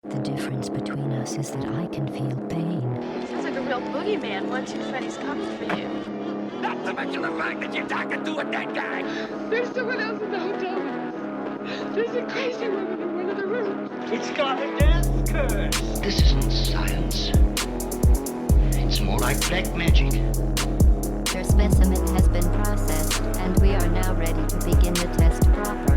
The difference between us is that I can feel pain. Sounds like a real boogeyman. 1, 2, Freddy's coming for you. Not to mention the fact that you're talking to a dead guy. There's someone else in the hotel with us. There's a crazy woman in one of the rooms. It's got a death curse. This isn't science. It's more like black magic. Your specimen has been processed, and we are now ready to begin the test proper.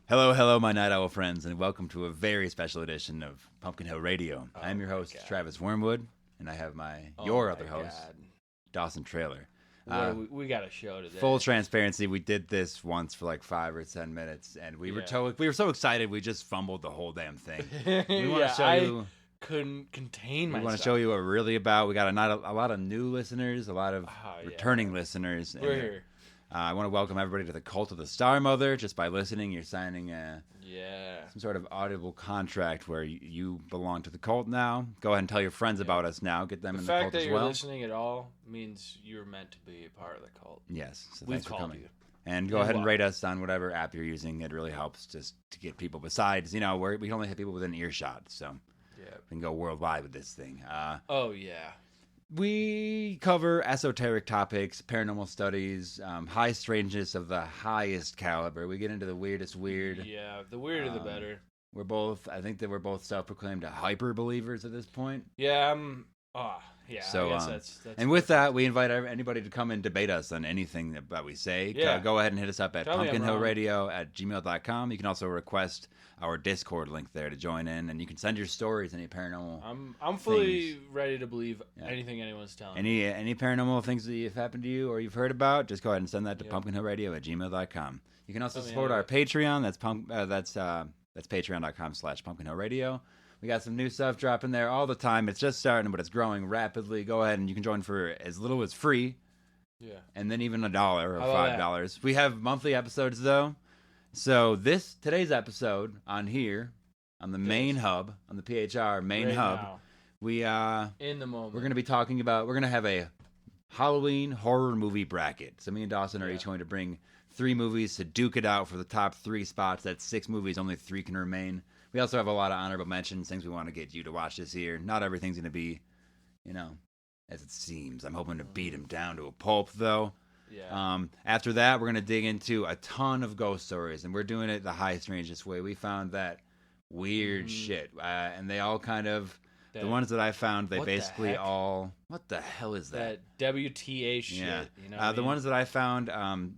Hello, my Night Owl friends, and welcome to a very special edition of Pumpkin Hill Radio. I'm your host, Travis Wormwood, and I have your other host, Dawson Trailer. We got a show today. Full transparency, we did this once for like 5 or 10 minutes, and we were so excited we just fumbled the whole damn thing. We want to show you. Couldn't contain myself. We want to show you what we're really about. We got a lot of new listeners, a lot of returning listeners. We're here. I want to welcome everybody to the Cult of the Star Mother. Just by listening, you're signing some sort of audible contract where you belong to the cult now. Go ahead and tell your friends about us now. Get them in the cult as well. The fact that you're listening at all means you're meant to be a part of the cult. Yes. So We've thanks for called coming. you. And go ahead and rate us on whatever app you're using. It really helps just to get people. Besides, we can only hit people within earshot, so we can go worldwide with this thing. We cover esoteric topics, paranormal studies, high strangeness of the highest caliber. We get into the weirdest weird. Yeah, the weirder the better. I think that we're both self-proclaimed hyper believers at this point. Yeah, So, I guess that's and with that, we invite anybody to come and debate us on anything that we say. Yeah. Go ahead and hit us up at Tell me I'm pumpkinhillradio@gmail.com. You can also request our Discord link there to join in, and you can send your stories, any paranormal. I'm fully ready to believe anything anyone's telling me. Any paranormal things that have happened to you or you've heard about, just go ahead and send that to pumpkinhillradio@gmail.com. You can also support our Patreon. That's patreon.com/pumpkinhillradio. We got some new stuff dropping there all the time. It's just starting, but it's growing rapidly. Go ahead and you can join for as little as free. Yeah. And then even $1 or $5. We have monthly episodes though. So today's episode on here, on the main hub, on the PHR main hub, now. we In the moment. we're going to have a Halloween horror movie bracket. So me and Dawson are each going to bring 3 movies to duke it out for the top 3 spots. That's 6 movies, only 3 can remain. We also have a lot of honorable mentions, things we want to get you to watch this year. Not everything's going to be, as it seems. I'm hoping to beat him down to a pulp, though. Yeah. After that, we're going to dig into a ton of ghost stories, and we're doing it the high strangest way. We found that weird shit, and they all kind of... The ones that I found, they basically all... What the hell is that? That WTA shit. Yeah. You know the ones that I found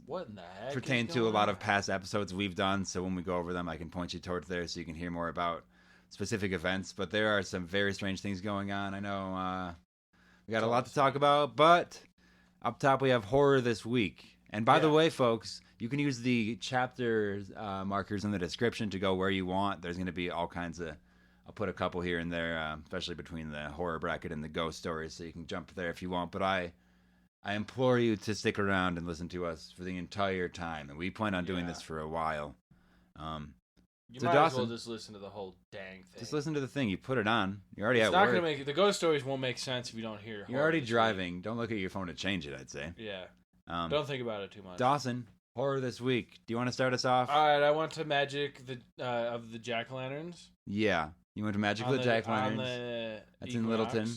what in the heck pertain to a lot of past episodes we've done, so when we go over them, I can point you towards there so you can hear more about specific events. But there are some very strange things going on. I know we got a lot to talk about, but up top we have horror this week. And by the way, folks, you can use the chapter markers in the description to go where you want. There's going to be all kinds of... I'll put a couple here and there, especially between the horror bracket and the ghost stories, so you can jump there if you want. But I implore you to stick around and listen to us for the entire time. And we plan on doing this for a while. You so might Dawson, as well just listen to the whole dang thing. Just listen to the thing. You put it on. You're already it's at not work. Gonna make the ghost stories won't make sense if you don't hear. You're already driving. Don't look at your phone to change it, I'd say. Yeah. Don't think about it too much. Dawson, horror this week. Do you want to start us off? All right. I want to magic of the jack-o'-lanterns. Yeah. You went to Magic of the Jack-o'-lanterns. That's in Littleton.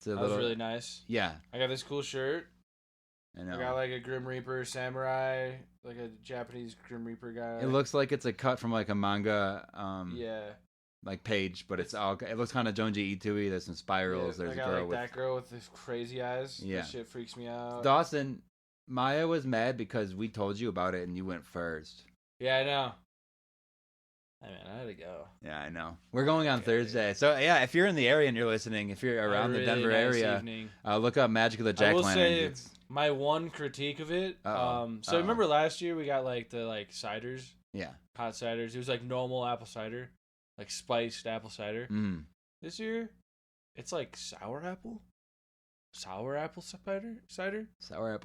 That was really nice. Yeah. I got this cool shirt. I know. I got like a Grim Reaper samurai, like a Japanese Grim Reaper guy. It looks like it's a cut from like a manga like page, but it looks kind of Jonji Itoi. There's some spirals. There's a girl that girl with these crazy eyes. Yeah. That shit freaks me out. Dawson, Maya was mad because we told you about it and you went first. Yeah, I know. Hey man, I had to go. Yeah, I know. We're going on Thursday. So, yeah, if you're in the area and you're listening, if you're around the Denver area, look up Magic of the Jack-o'-lantern. I will say my one critique of it. Remember last year we got like the ciders? Yeah. Hot ciders. It was like normal apple cider, like spiced apple cider. Mm. This year, it's like sour apple cider. Sour apple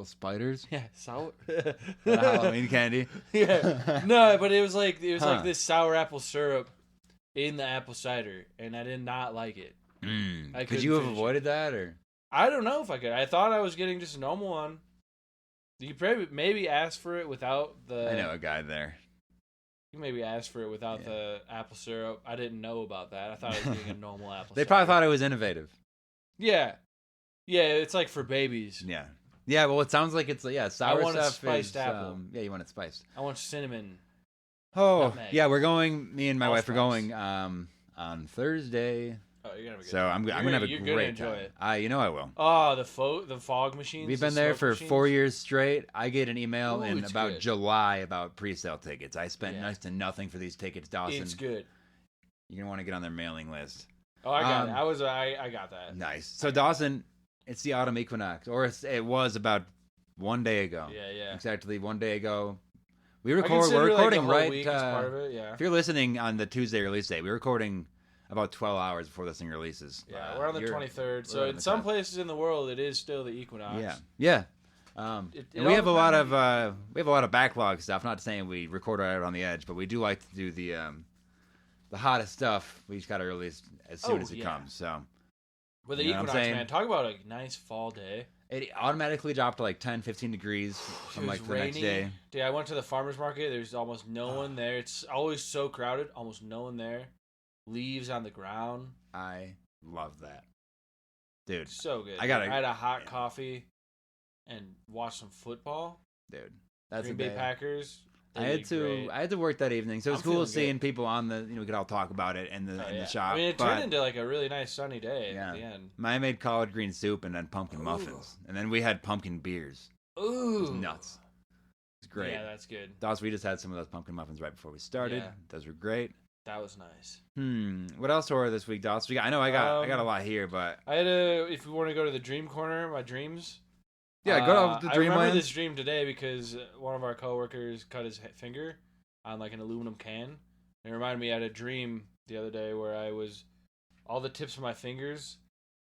spiders? Yeah, sour. Halloween candy? Yeah. No, but it was like this sour apple syrup in the apple cider, and I did not like it. Could you have avoided that, or? I don't know if I could. I thought I was getting just a normal one. You probably maybe ask for it without the. I know a guy there. You maybe asked for it without the apple syrup. I didn't know about that. I thought it was getting a normal apple. They cider. probably thought it was innovative. Yeah, it's like for babies. Yeah. Yeah, well, it sounds like it's sour I want a stuff. spiced apple. Yeah, you want it spiced. I want cinnamon. Oh, Nutmeg. yeah, we're going. Me and my wife are Allspice. going on Thursday. Oh, you're gonna have a good So time. I'm You're gonna have a you're great gonna enjoy time. it. You know I will. Oh, the fog machines. We've the been there smoke for machines? 4 years straight. I get an email Ooh, in it's about good. July about pre-sale tickets. I spent Yeah. next to nothing for these tickets, Dawson. It's good. You're gonna want to get on their mailing list. Oh, I got it. I got that. Nice. So Dawson, it's the autumn equinox, or it was about 1 day ago. Yeah. Exactly 1 day ago. We're I consider, recording like, the whole right. week as part of it, yeah. If you're listening on the Tuesday release date, we're recording about 12 hours before this thing releases. Yeah, we're on the 23rd. So we're on in the some cusp. places in the world, it is still the equinox. Yeah. It And we have a all lot of depends- we have a lot of backlog stuff. Not saying we record right on the edge, but we do like to do the hottest stuff. We just got to release as soon as it comes. So With the You know what I'm equinox, saying? man, talk about a nice fall day. it automatically dropped to like 10, 15 degrees from It like was the next rainy. day. Dude, I went to the farmer's market. There's almost no one there. It's always so crowded. Almost no one there. Leaves on the ground. I love that, dude. So good. I gotta- I had a hot coffee and watched some football. Dude, that's Green a Bay day. Packers. I They had did to great. I had to work that evening, so it's I'm cool feeling seeing good. people on the we could all talk about it in the Oh, in yeah. the shop. I mean, it but turned into like a really nice sunny day Yeah. at the end. I made collard green soup and then pumpkin muffins, and then we had pumpkin beers. Ooh, It was nuts. It was great. Yeah, that's good. Dos, we just had some of those pumpkin muffins right before we started. Yeah. Those were great. That was nice. What else horror this week, Dos? I know I got a Um, lot here, but I had a. If you want to go to the dream corner, my dreams. yeah, go to the I remember Dreamland. this dream today because one of our coworkers cut his finger on like an aluminum can. It reminded me I had a dream the other day where I was all the tips of my fingers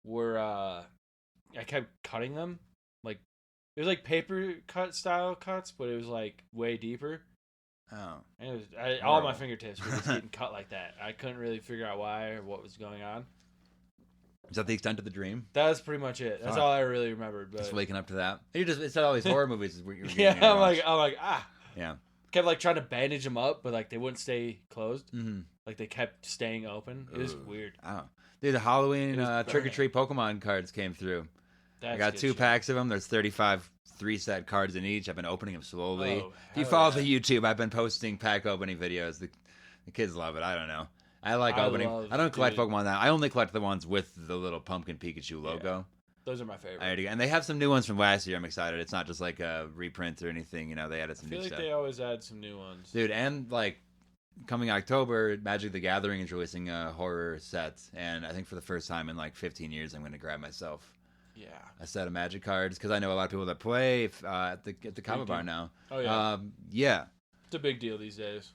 were I kept cutting them like it was like paper cut style cuts, but it was like way deeper. Oh, And it was all my Horrible. fingertips were just getting cut like that. I couldn't really figure out why or what was going on. is that the extent of the dream? That was pretty much it. That's Fuck. all I really remembered. But Just waking up to that. You just it said all these horror movies. Is what you were getting yeah, me to I'm watch. like yeah. kept like trying to bandage them up, but like they wouldn't stay closed. Mm-hmm. Like they kept staying open. It was Ooh. weird. Oh, dude, the Halloween It was trick or treat Pokemon cards came through. That's I got good 2 shit. packs of them. There's 35 3-set cards in each. I've been opening them slowly. Oh, If you hell follow yeah. the YouTube, I've been posting pack opening videos. The kids love it. I don't know. I like I opening. love- I don't collect dude. Pokemon now. I only collect the ones with the little pumpkin Pikachu logo. Those are my favorite. I already, and they have some new ones from last year. I'm excited. It's not just like a reprint or anything. You know, they added I some feel new like stuff. they always add some new ones. Dude, and like coming October, Magic the Gathering is releasing a horror set, and I think for the first time in like 15 years, I'm going to grab myself Yeah. a set of Magic cards because I know a lot of people that play at the Kava Bar deal. now. Oh yeah. Yeah. It's a big deal these days.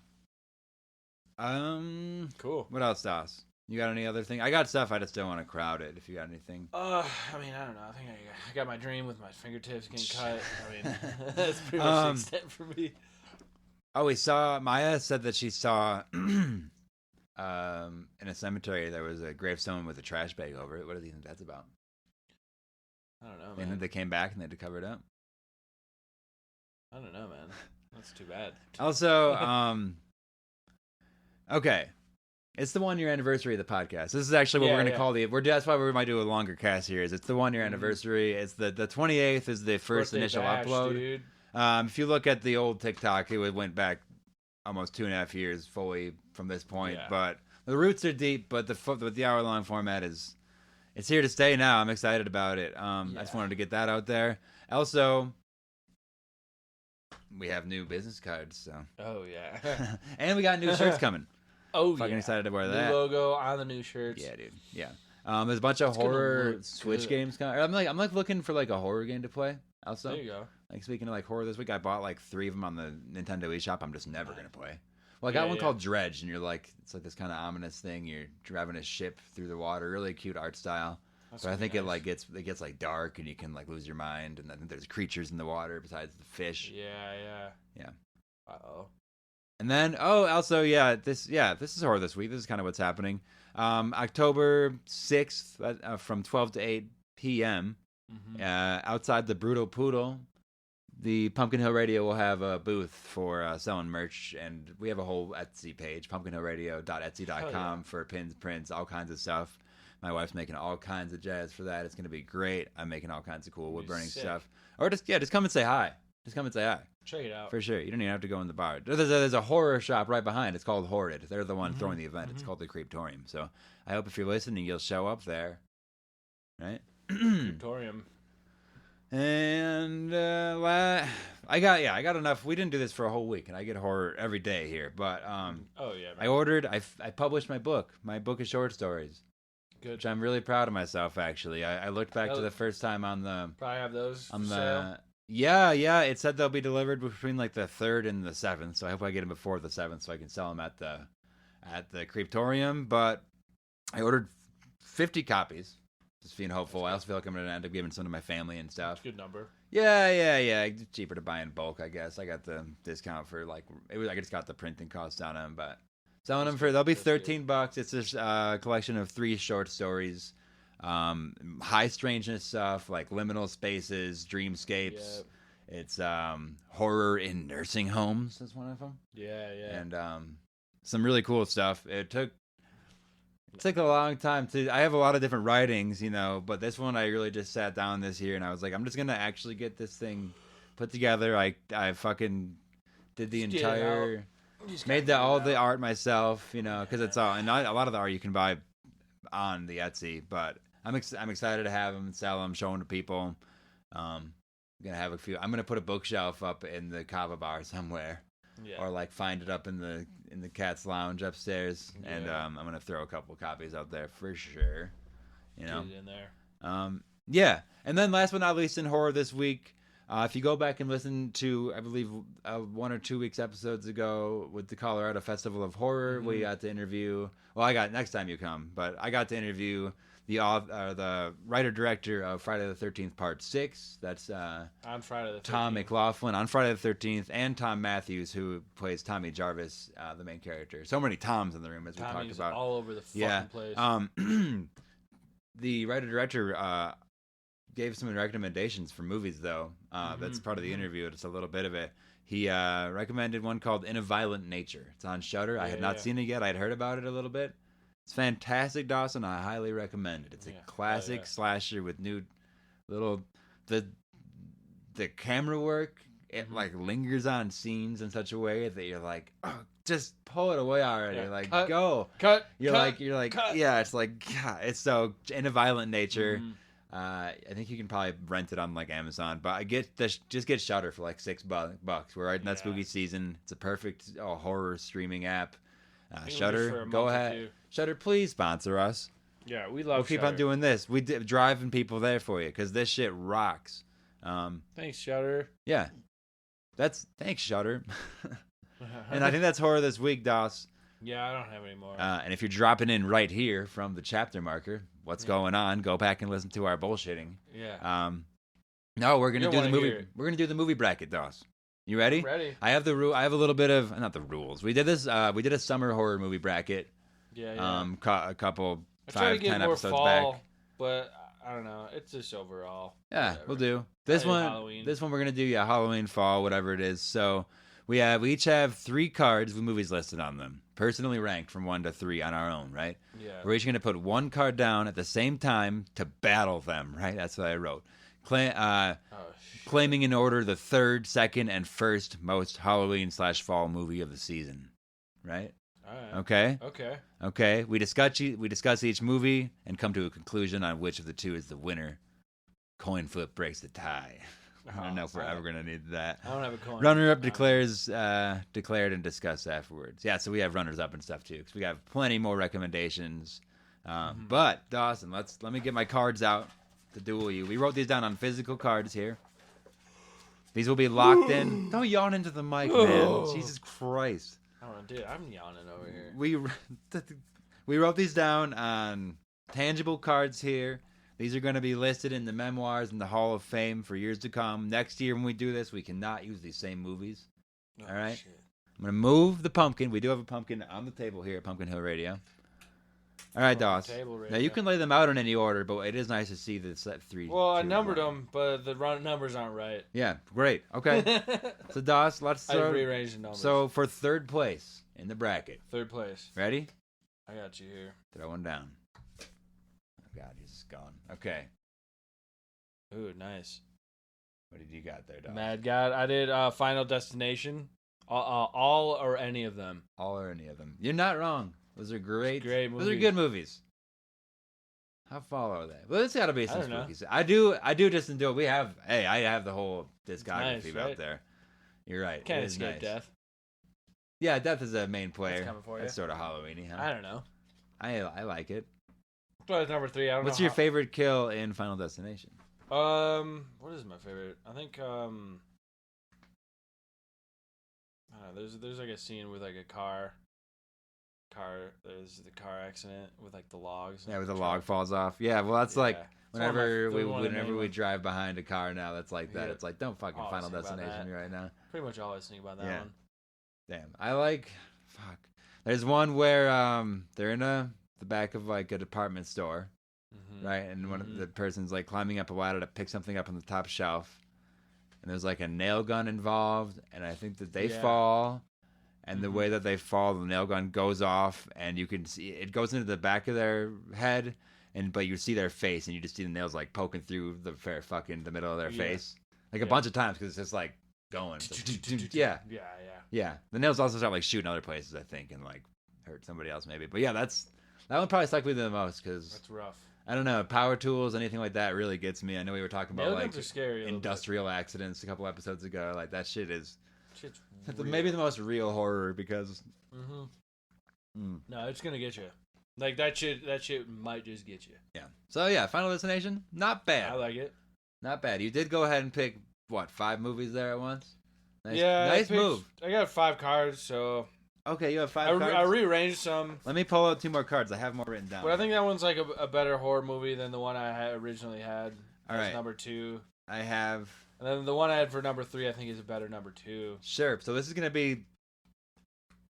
Cool. What else, Das? You got any other thing? I got stuff. I just don't want to crowd it. If you got anything. I mean, I don't know. I think I got my dream with my fingertips getting cut. I mean, that's pretty much the extent for me. Oh, we saw Maya said that she saw in a cemetery there was a gravestone with a trash bag over it. What do you think that's about? I don't know, And man. then they came back and they had to cover it up. I don't know, man. That's too bad. Also, okay. It's the 1 year anniversary of the podcast. This is actually what Yeah, we're going to yeah. call that's why we might do a longer cast here. It's the 1 year anniversary. It's the 28th is the first Birthday initial bash, upload. dude. If you look at the old TikTok, it went back almost 2.5 years fully from this point. Yeah. But the roots are deep. But the hour long format it's here to stay now. I'm excited about it. I just wanted to get that out there. Also, we have new business cards, so Oh yeah. and we got new shirts coming. Oh Fucking yeah. excited to wear New that. logo on the new shirts. Yeah, dude. Yeah. There's a bunch of It's gonna horror look Switch good. games coming. I'm like looking for like a horror game to play. Also, There you go. like speaking of like horror, this week I bought like 3 of them on the Nintendo eShop. I'm just never gonna play. Well, I got Yeah, one yeah. called Dredge, and you're like, it's like this kind of ominous thing. You're driving a ship through the water. Really cute art style. That's But I gonna be think it nice. like gets like dark, and you can like lose your mind. And I think there's creatures in the water besides the fish. Yeah. Yeah. Uh-oh. And then, this is horror this week. This is kind of what's happening. October 6th from 12 to 8 p.m. Mhm. Outside the Brutal Poodle, the Pumpkin Hill Radio will have a booth for selling merch, and we have a whole Etsy page, pumpkinhillradio.etsy.com, for pins, prints, all kinds of stuff. My wife's making all kinds of jazz for that. It's going to be great. I'm making all kinds of cool wood burning stuff. Or just come and say hi. Just come and say hi. Check it out. For sure. You don't even have to go in the bar. There's a horror shop right behind. It's called Horrid. They're the one throwing the event. It's called the Creeptorium. So I hope if you're listening, you'll show up there. Right? Creeptorium. And I got enough. We didn't do this for a whole week, and I get horror every day here. But oh yeah, man. I published my book of short stories. Good. Which I'm really proud of myself. Actually, I looked back to the first time on the probably have those on for the sale. yeah. It said they'll be delivered between like the 3rd and the 7th. So I hope I get them before the 7th, so I can sell them at the Creeptorium. But I ordered 50 copies. Just being hopeful. I also feel like I'm going to end up giving some to my family and stuff. Good number. Yeah. It's cheaper to buy in bulk, I guess. I got the discount for I just got the printing cost on them, but selling them they'll be $13. It's just a collection of 3 short stories, high strangeness stuff like liminal spaces, dreamscapes. Yep. It's horror in nursing homes is one of them. Yeah. And some really cool stuff. It took a long time I have a lot of different writings, but this one I really just sat down this year and I was like, I'm just going to actually get this thing put together. I fucking did the entire, made all the art myself, because it's all, and a lot of the art you can buy on the Etsy, but I'm excited to have them, sell them, show them to people. I'm going to have I'm going to put a bookshelf up in the Kava bar somewhere. Yeah. Or find it up in the cat's lounge upstairs, and I'm gonna throw a couple copies out there for sure. Get it in there. Yeah, and then last but not least, in horror this week, if you go back and listen to, I believe 1 or 2 weeks episodes ago with the Colorado Festival of Horror, we got to interview. Well, I got next time you come, but I got to interview the writer-director of Friday the 13th Part 6. That's on Friday the 13th. Tom McLaughlin on Friday the 13th, and Tom Matthews, who plays Tommy Jarvis, the main character. So many Toms in the room, as we talked about. All over the fucking place. The writer-director gave some recommendations for movies, though. That's part of the interview. It's a little bit of it. He recommended one called In a Violent Nature. It's on Shudder. I had not seen it yet. I'd heard about it a little bit. It's fantastic, Dawson. I highly recommend it. It's a classic slasher with new little the camera work. It lingers on scenes in such a way that you're like, oh, just pull it away already. Cut, go. Cut. You're cut, like, cut. yeah. It's like, God, it's so In a Violent Nature. I think you can probably rent it on Amazon, but just get Shudder for $6. We're right in that spooky season. It's a perfect horror streaming app. Shudder, go ahead. Shudder, please sponsor us. Yeah, we love. We'll keep on doing this. We driving people there for you because this shit rocks. Thanks, Shudder. Yeah, thanks, Shudder. And I think that's horror this week, Doss. Yeah, I don't have any more. And if you're dropping in right here from the chapter marker, what's going on? Go back and listen to our bullshitting. Yeah. No, we're gonna do the movie. We're gonna do the movie bracket, Doss. You ready? I'm ready. I have the rule. I have a little bit of not the rules. We did this. We did a summer horror movie bracket. Yeah. A couple I try to get 10 more episodes fall, back. But I don't know. It's just overall. Yeah, whatever. we'll do this one. Halloween. This one we're gonna do. Yeah, Halloween, fall, whatever it is. So we each have 3 cards with movies listed on them, personally ranked from 1 to 3 on our own. Right. Yeah. We're each gonna put 1 card down at the same time to battle them. Right. That's what I wrote. Claiming in order the 3rd, 2nd, and 1st most Halloween/fall movie of the season. Right. All right. Okay. Okay. We discuss each movie and come to a conclusion on which of the 2 is the winner. Coin flip breaks the tie. I don't know if we're ever gonna need that. I don't have a coin. Runner-up declared and discussed afterwards. Yeah, so we have runners-up and stuff too, because we have plenty more recommendations. But Dawson, let me get my cards out to duel you. We wrote these down on physical cards here. These will be locked in. Don't yawn into the mic, man. Jesus Christ. Oh, dude, I'm yawning over here. We wrote these down on tangible cards here. These are going to be listed in the memoirs in the Hall of Fame for years to come. Next year when we do this, we cannot use these same movies. All right? Shit. I'm going to move the pumpkin. We do have a pumpkin on the table here at Pumpkin Hill Radio. All right, on the Doss. table right Now you there. can lay them out in any order, but it is nice to see the set three. Well, I two, numbered one. them, but the numbers aren't right. Yeah, great. Okay. So Doss, let's I start. rearranged the numbers. So for third place in the bracket, third place. ready? I got you here. Throw one down. Oh God, he's gone. Okay. Ooh, nice. What did you got there, Doss? Mad God. I did Final Destination. All or any of them. All or any of them. You're not wrong. Those are great. Great Those are movies. good movies. How far are they? Well, it's got to be some I don't know. spooky. I do just enjoy. We have. Hey, I have the whole discography nice, out right? there. You're right. Can't it is escape nice. death. Yeah, death is a main player. coming for That's ya. sort of Halloweeny, huh? I don't know. I like it. But it's number 3. I don't What's know your how- favorite kill in Final Destination? What is my favorite? I think I don't know, there's like a scene with like a car. There's the car accident with like the logs. Yeah, where the log falls off. Yeah, well, that's like Yeah. It's one of my- one of the main whenever we ones. drive behind a car now, that's like that. Yeah. It's like don't fucking Oh, Final think about Destination that. me right now. Pretty much always think about that Yeah. one. Damn, I like. Fuck. There's one where they're in the back of like a department store, Mm-hmm. right? And one of the person's like climbing up a ladder to pick something up on the top shelf, and there's like a nail gun involved, and I think that they Yeah. fall, and the Mhm. way that they fall, the nail gun goes off, and you can see it goes into the back of their head, but you see their face, and you just see the nails like poking through the fucking the middle of their Yeah. face, like a Yeah. bunch of times because it's just like going. Yeah. Yeah. Yeah, the nails also start like shooting other places, I think, and like hurt somebody else maybe. But yeah, that one probably stuck with me the most because That's rough. I don't know, power tools, anything like that really gets me. I know we were talking about Nail like guns are scary. a little bit. industrial accidents a couple episodes ago. Like that shit is Shit's maybe the most real horror because No, it's gonna get you. Like that shit might just get you. yeah. So yeah, Final Destination, not bad, I like it. not bad. You did go ahead and pick what 5 movies there at once. Nice, Yeah, nice move. I got 5 cards, so Okay, you have 5 I cards. rearranged some. Let me pull out 2 more cards. I have more written down. But I think that one's like a better horror movie than the one I had originally had. All That's right. number 2. I have. And then the one I had for number 3, I think is a better number 2. Sure. So this is gonna be.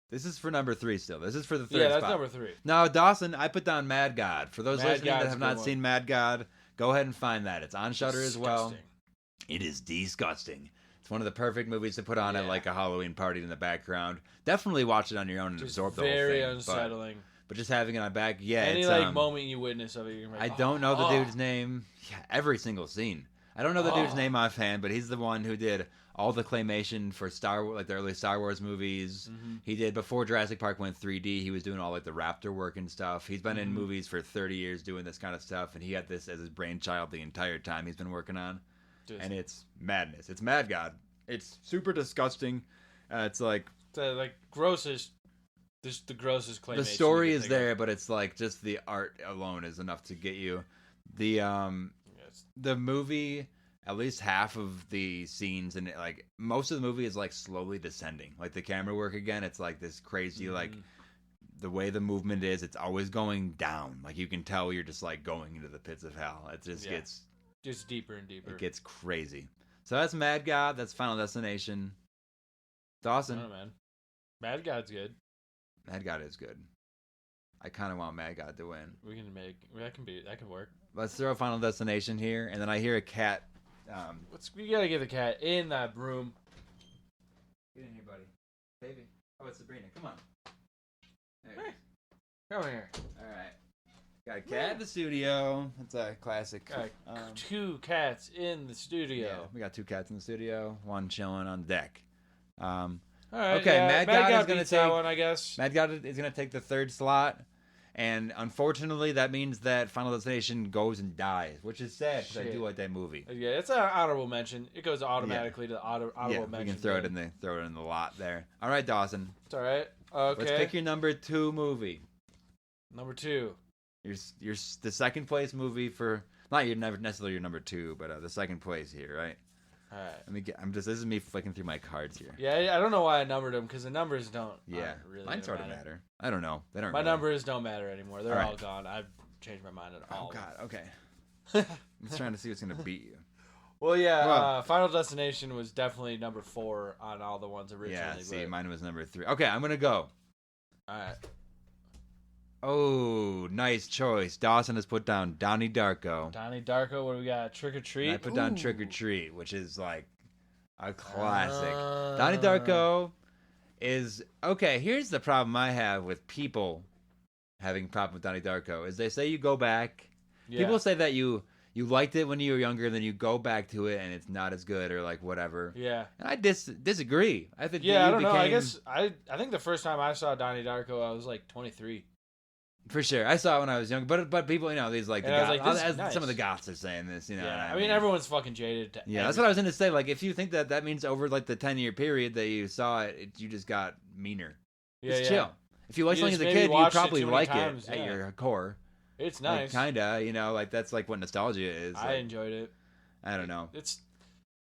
This is for number 3 still. This is for the third Yeah, that's spot. number 3. Now, Dawson, I put down Mad God. For those Mad listening God's that a have good not one. seen Mad God, go ahead and find that. It's on Shudder as well. Disgusting. It is disgusting. It's one of the perfect movies to put on at Yeah. like a Halloween party in the background. Definitely watch it on your own and Just absorb the very whole thing. unsettling. But just having it on back, yeah. Any it's, like moment you witness of it, you're I like, don't know the oh. dude's name. Yeah, every single scene. I don't know the dude's Oh. name offhand, but he's the one who did all the claymation for Star Wars, like the early Star Wars movies. Mhm. He did before Jurassic Park went 3D. He was doing all like the raptor work and stuff. He's been in Mhm. movies for 30 years doing this kind of stuff, and he had this as his brainchild the entire time he's been working on. Just- And it's madness. It's Mad God. It's super disgusting. It's like the like grossest, just the grossest claymation. the story you can is think of. there, but it's like just the art alone is enough to get you. The Yes. the movie, at least half of the scenes and like most of the movie is like slowly descending. Like the camera work again, it's like this crazy like Mhm. the way the movement is, it's always going down. Like you can tell you're just like going into the pits of hell. It just Yeah. gets Just deeper and deeper. it gets crazy. So that's Mad God, that's Final Destination. I Dawson, don't know, man. Mad God's good. Mad God is good. I kind of want Mad God to win. We can make that can work. Let's throw Final Destination here, and then I hear a cat. We gotta get the cat in that room. Get in here, buddy. Baby. Oh, it's Sabrina. Come on. There Hey. Come here. All right. Got a cat in the studio. It's a classic. Got 2 cats in the studio. Yeah, we got 2 cats in the studio. One chilling on deck. All right. Okay, yeah, Mad God is gonna beats that take- one, I guess. Mad God is going to take the 3rd slot, and unfortunately, that means that Final Destination goes and dies, which is sad because I Shit. do like that movie. Yeah, it's an honorable mention. It goes automatically to the honorable Yeah, we mention. can throw it in the lot there. All right, Dawson. It's all right. Okay. Let's pick your number 2 movie. Number 2. Your the second place movie for not your never necessarily your number 2, but the second place here, right? All right. Let me get. This is me flicking through my cards here. Yeah, I don't know why I numbered them because the numbers don't. Yeah, aren't really mine gonna sort of matter. I don't know. They don't. My really. numbers don't matter anymore. They're All right. all gone. I've changed my mind on all. Oh of them. God. Okay. I'm just trying to see what's gonna beat you. Well, yeah. Well- Final Destination was definitely number 4 on all the ones originally. Yeah. See, but- mine was number 3. Okay, I'm gonna go. All right. Oh, nice choice. Dawson has put down Donnie Darko. Donnie Darko. What do we got? Trick or Treat. And I put down Ooh. Trick or Treat, which is like a classic. Ah. Donnie Darko is okay. Here's the problem I have with people having a problem with Donnie Darko is they say you go back. Yeah. People say that you liked it when you were younger, then you go back to it and it's not as good or like whatever. Yeah. And I disagree. I think Yeah, that I don't know. I became- guess I think the first time I saw Donnie Darko, I was like 23. for sure. I saw it when I was young, but people, these like the And I was goths, like, this is as nice. some of the goths are saying this, what I mean, everyone's fucking jaded. To Yeah, that's what I was going to say. Like, if you think that means over like the 10-year period that you saw it, you just got meaner. Yeah, Just yeah. chill. If you like You something as just a maybe kid, you watched it probably too many like times, it at yeah. your core. It's nice. Like, kinda, like that's like what nostalgia is. I Like, enjoyed it. I don't know. It's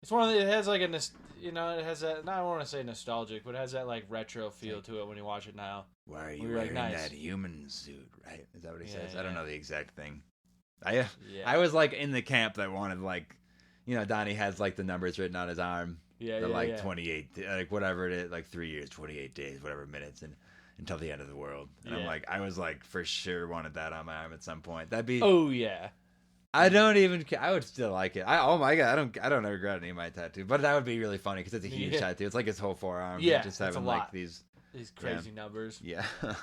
one of the, it has like a it has that, not I want to say nostalgic, but it has that like retro feel to it when you watch it now. Why are We you were like, wearing nice. that human suit? Right? Is that what he Yeah, says? I don't yeah. know the exact thing. Yeah. I was like in the camp that wanted like, Donnie has like the numbers written on his arm. Yeah, They're yeah, like yeah. 28, like whatever it is, like 3 years, 28 days, whatever minutes, and until the end of the world. And Yeah. I was like for sure wanted that on my arm at some point. That'd be. Oh yeah. I don't even. I would still like it. Oh my god, I don't regret any of my tattoo, but that would be really funny because it's a huge Yeah. tattoo. It's like his whole forearm. Yeah, just that's a having lot. like these. These crazy numbers. Yeah. No,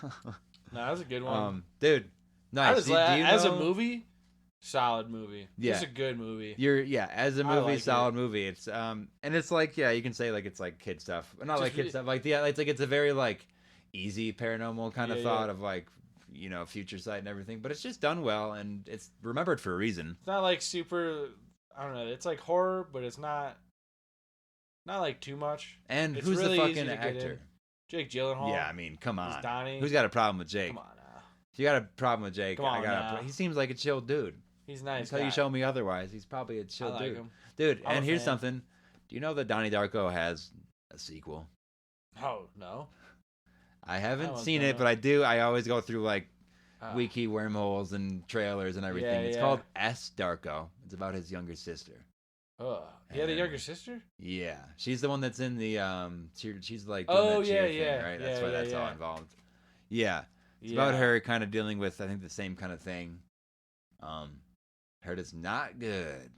that was a good one. Dude, I nice. was Do like, you as a know- movie, solid movie. Yeah. It's a good movie. as a I movie, like solid it. movie. It's and it's like you can say like it's like kid stuff, but not Just like kid really- stuff. Like it's a very like easy paranormal kind of Yeah, thought yeah. of like future sight and everything, but it's just done well and it's remembered for a reason. It's not like super. I don't know. It's like horror, but it's not like too much. And It's who's really the easy fucking to get actor? in. Jake Gyllenhaal. Yeah, I mean, come He's on. Donnie. Who's got a problem with Jake? Come on now. If you got a problem with Jake, Come on now. he seems like a chill dude. He's nice. Until guy. you show me otherwise, he's probably a I chill like dude. him. Dude, I'm and a here's fan. something. Do you know that Donnie Darko has a sequel? Oh no. I haven't was seen gonna- it, but I do. I always go through like Wiki. wiki wormholes and trailers and everything. Yeah, It's yeah. called S. Darko. It's about his younger sister. He had a And- younger sister. Yeah, she's the one that's in the she's like Oh, doing that cheer yeah, yeah. thing, right? That's Yeah, why yeah, that's all yeah. involved. Yeah, it's Yeah. about her kind of dealing with I think the same kind of thing. Heard it's not good.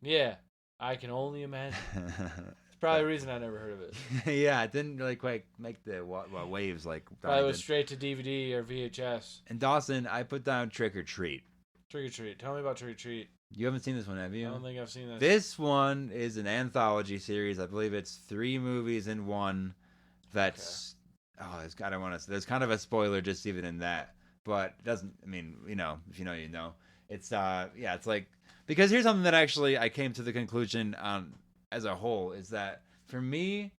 Yeah, I can only imagine. It's probably a reason I never heard of it. Yeah, it didn't really quite make the waves like Probably Donnie was did. straight to DVD or VHS. And Dawson, I put down Trick or Treat. Trick or Treat. Tell me about Trick or Treat. You haven't seen this one, have I you? don't think I've seen this. This one is an anthology series. I believe it's 3 movies in one. That's I don't want to. There's kind of a spoiler just even in that, but it doesn't. I mean, if you know, you know. It's it's like because here's something that actually I came to the conclusion on as a whole is that for me,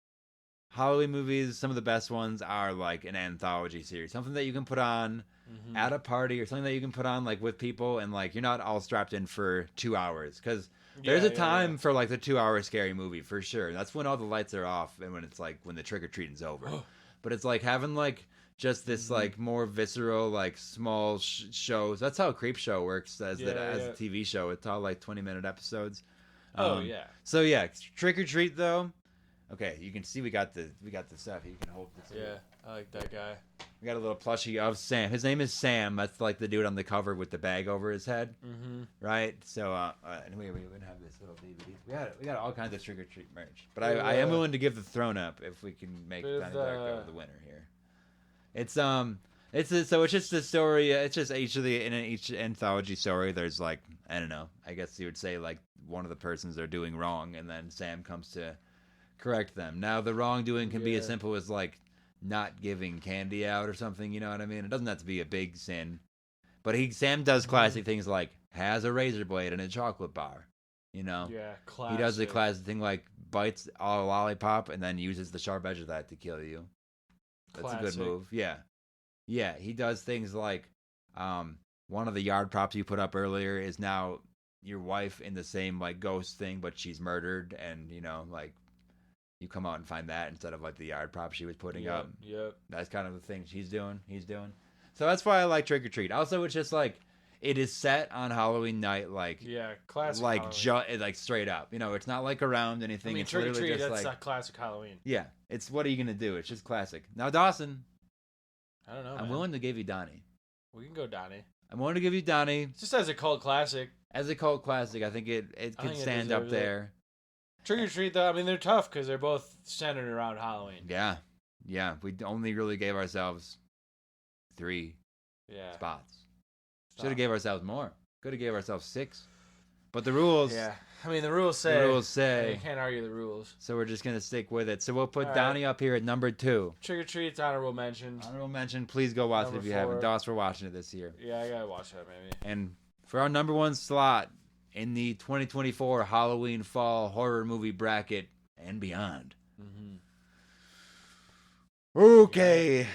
Halloween movies, some of the best ones are like an anthology series, something that you can put on Mhm. at a party or something that you can put on like with people and like you're not all strapped in for 2 hours because there's Yeah, a time yeah. for like the 2-hour scary movie for sure. That's when all the lights are off and when it's like when the trick or treating's over. But it's like having like just this Mm-hmm. like more visceral like small shows. That's how Creep Show works as Yeah, as yeah. a TV show. It's all like 20-minute episodes. Oh yeah. So yeah, Trick or Treat though. Okay, you can see we got the stuff. You can hold this. Yeah, I like that guy. We got a little plushie of Sam. His name is Sam. That's like the dude on the cover with the bag over his head, Mm-hmm. right? So, and we would have this little DVD. We got all kinds of Trick or Treat merch, but Bit of, I am willing to give the throne up if we can make bit of, Donnie Darko the winner here. So it's just the story. It's just in each anthology story. There's like I don't know. I guess you would say like one of the persons they're doing wrong, and then Sam comes to correct them. Now the wrongdoing can be as Yeah. simple as like not giving candy out or something. You know what I mean? It doesn't have to be a big sin, but Sam does classic things like has a razor blade and a chocolate bar. You know, Yeah, classic. he does the classic thing like bites a lollipop and then uses the sharp edge of that to kill you. That's a Classic. good move. Yeah, he does things like one of the yard props you put up earlier is now your wife in the same like ghost thing, but she's murdered, and like you come out and find that instead of like the yard prop she was putting up. Yep. That's kind of the thing he's doing. So that's why I like Trick or Treat. Also, it's just like it is set on Halloween night, like Yeah, classic. like Halloween. like straight up. It's not like around I anything. mean, It's Trick or literally Treat. just That's like not classic Halloween. yeah. It's what are you gonna do? It's just classic. Now Dawson, I don't know. I'm man. willing to give you Donnie. We can go Donnie. I want to give you Donnie Just as a cult classic. as a cult classic. I think it I can think it stand up deserves it. there. Trick or Treat, though, I mean, they're tough because they're both centered around Halloween. Yeah. We only really gave ourselves 3 Yeah. spots. Should have gave ourselves more. Could have gave ourselves 6. But the rules. Yeah. I mean, the rules say. The rules say. You can't argue the rules. So we're just gonna stick with it. So we'll put All right. Donnie up here at number 2. Trick or Treat's honorable mention. Honorable mention. Please go watch it Number if you haven't. 4. Doss, we're watching it this year. Yeah, I gotta watch that maybe. And for our number 1 slot in the 2024 Halloween Fall Horror Movie Bracket and beyond. Mm-hmm. Okay.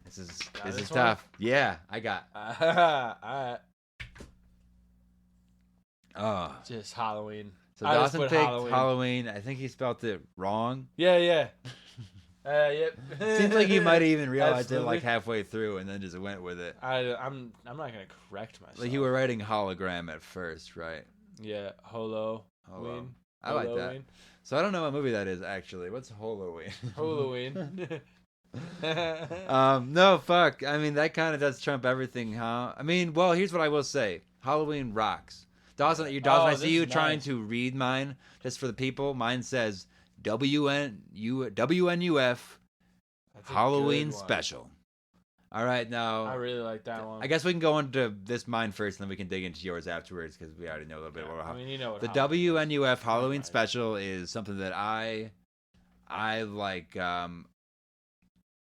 This is this one? tough. Yeah, I got. Alright. Oh. Just Halloween. So I just Dawson put picked Halloween. Halloween. I think he spelled it wrong. Yeah. Yep. Seems like he might have even realized it Absolutely. like halfway through and then just went with it. I'm not gonna correct myself. Like you were writing hologram at first, right? Yeah, Holo. Holo. I like that. Halloween. So I don't know what movie that is actually. What's Halloween? Halloween. No, fuck. I mean, that kind of does trump everything, huh? I mean, well, here's what I will say. Halloween rocks. Dawson, I this see you is trying nice. to read mine just for the people. Mine says WNUF That's a Halloween good one. special. All right, now I really like that one. I guess we can go into this mine first, and then we can dig into yours afterwards because we already know a little bit about I mean, you know what the Halloween is. WNUF Halloween Right. special is something that I like. I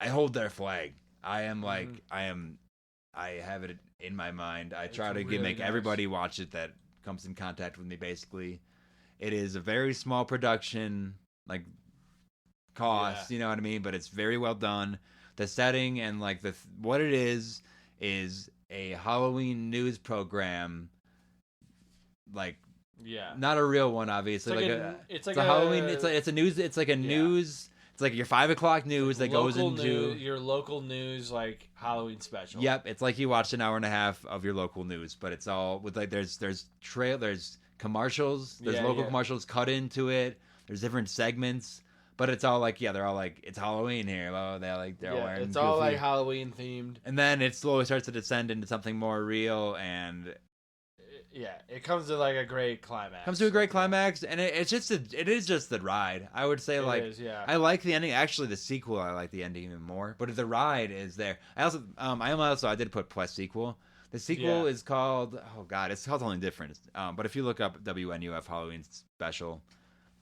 hold their flag. I am like I have it in my mind. I try to really make nice. everybody watch it that comes in contact with me. Basically, it is a very small production, like cost. Yeah. You know what I mean? But it's very well done. The setting and like what it is a Halloween news program, like Yeah. not a real one, obviously. It's It's like a Halloween. It's a news. It's like a Yeah. news. It's like your 5 o'clock news that goes local into. news, your local news, like Halloween special. Yep, it's like you watched an hour and a half of your local news, but it's all with like there's commercials, there's Yeah, local yeah. commercials cut into it. There's different segments, but it's all like they're all like it's Halloween here. Well, they're all Yeah, wearing it's all goofy. like Halloween themed. And then it slowly starts to descend into something more real and Yeah, it comes to like a great climax. comes to a great climax. And it is just the ride. I would say It like is, yeah. I like the ending. Actually, the sequel I like the ending even more. But the ride is there. I did put plus sequel. The sequel Yeah. is called it's called something different. But if you look up WNUF Halloween special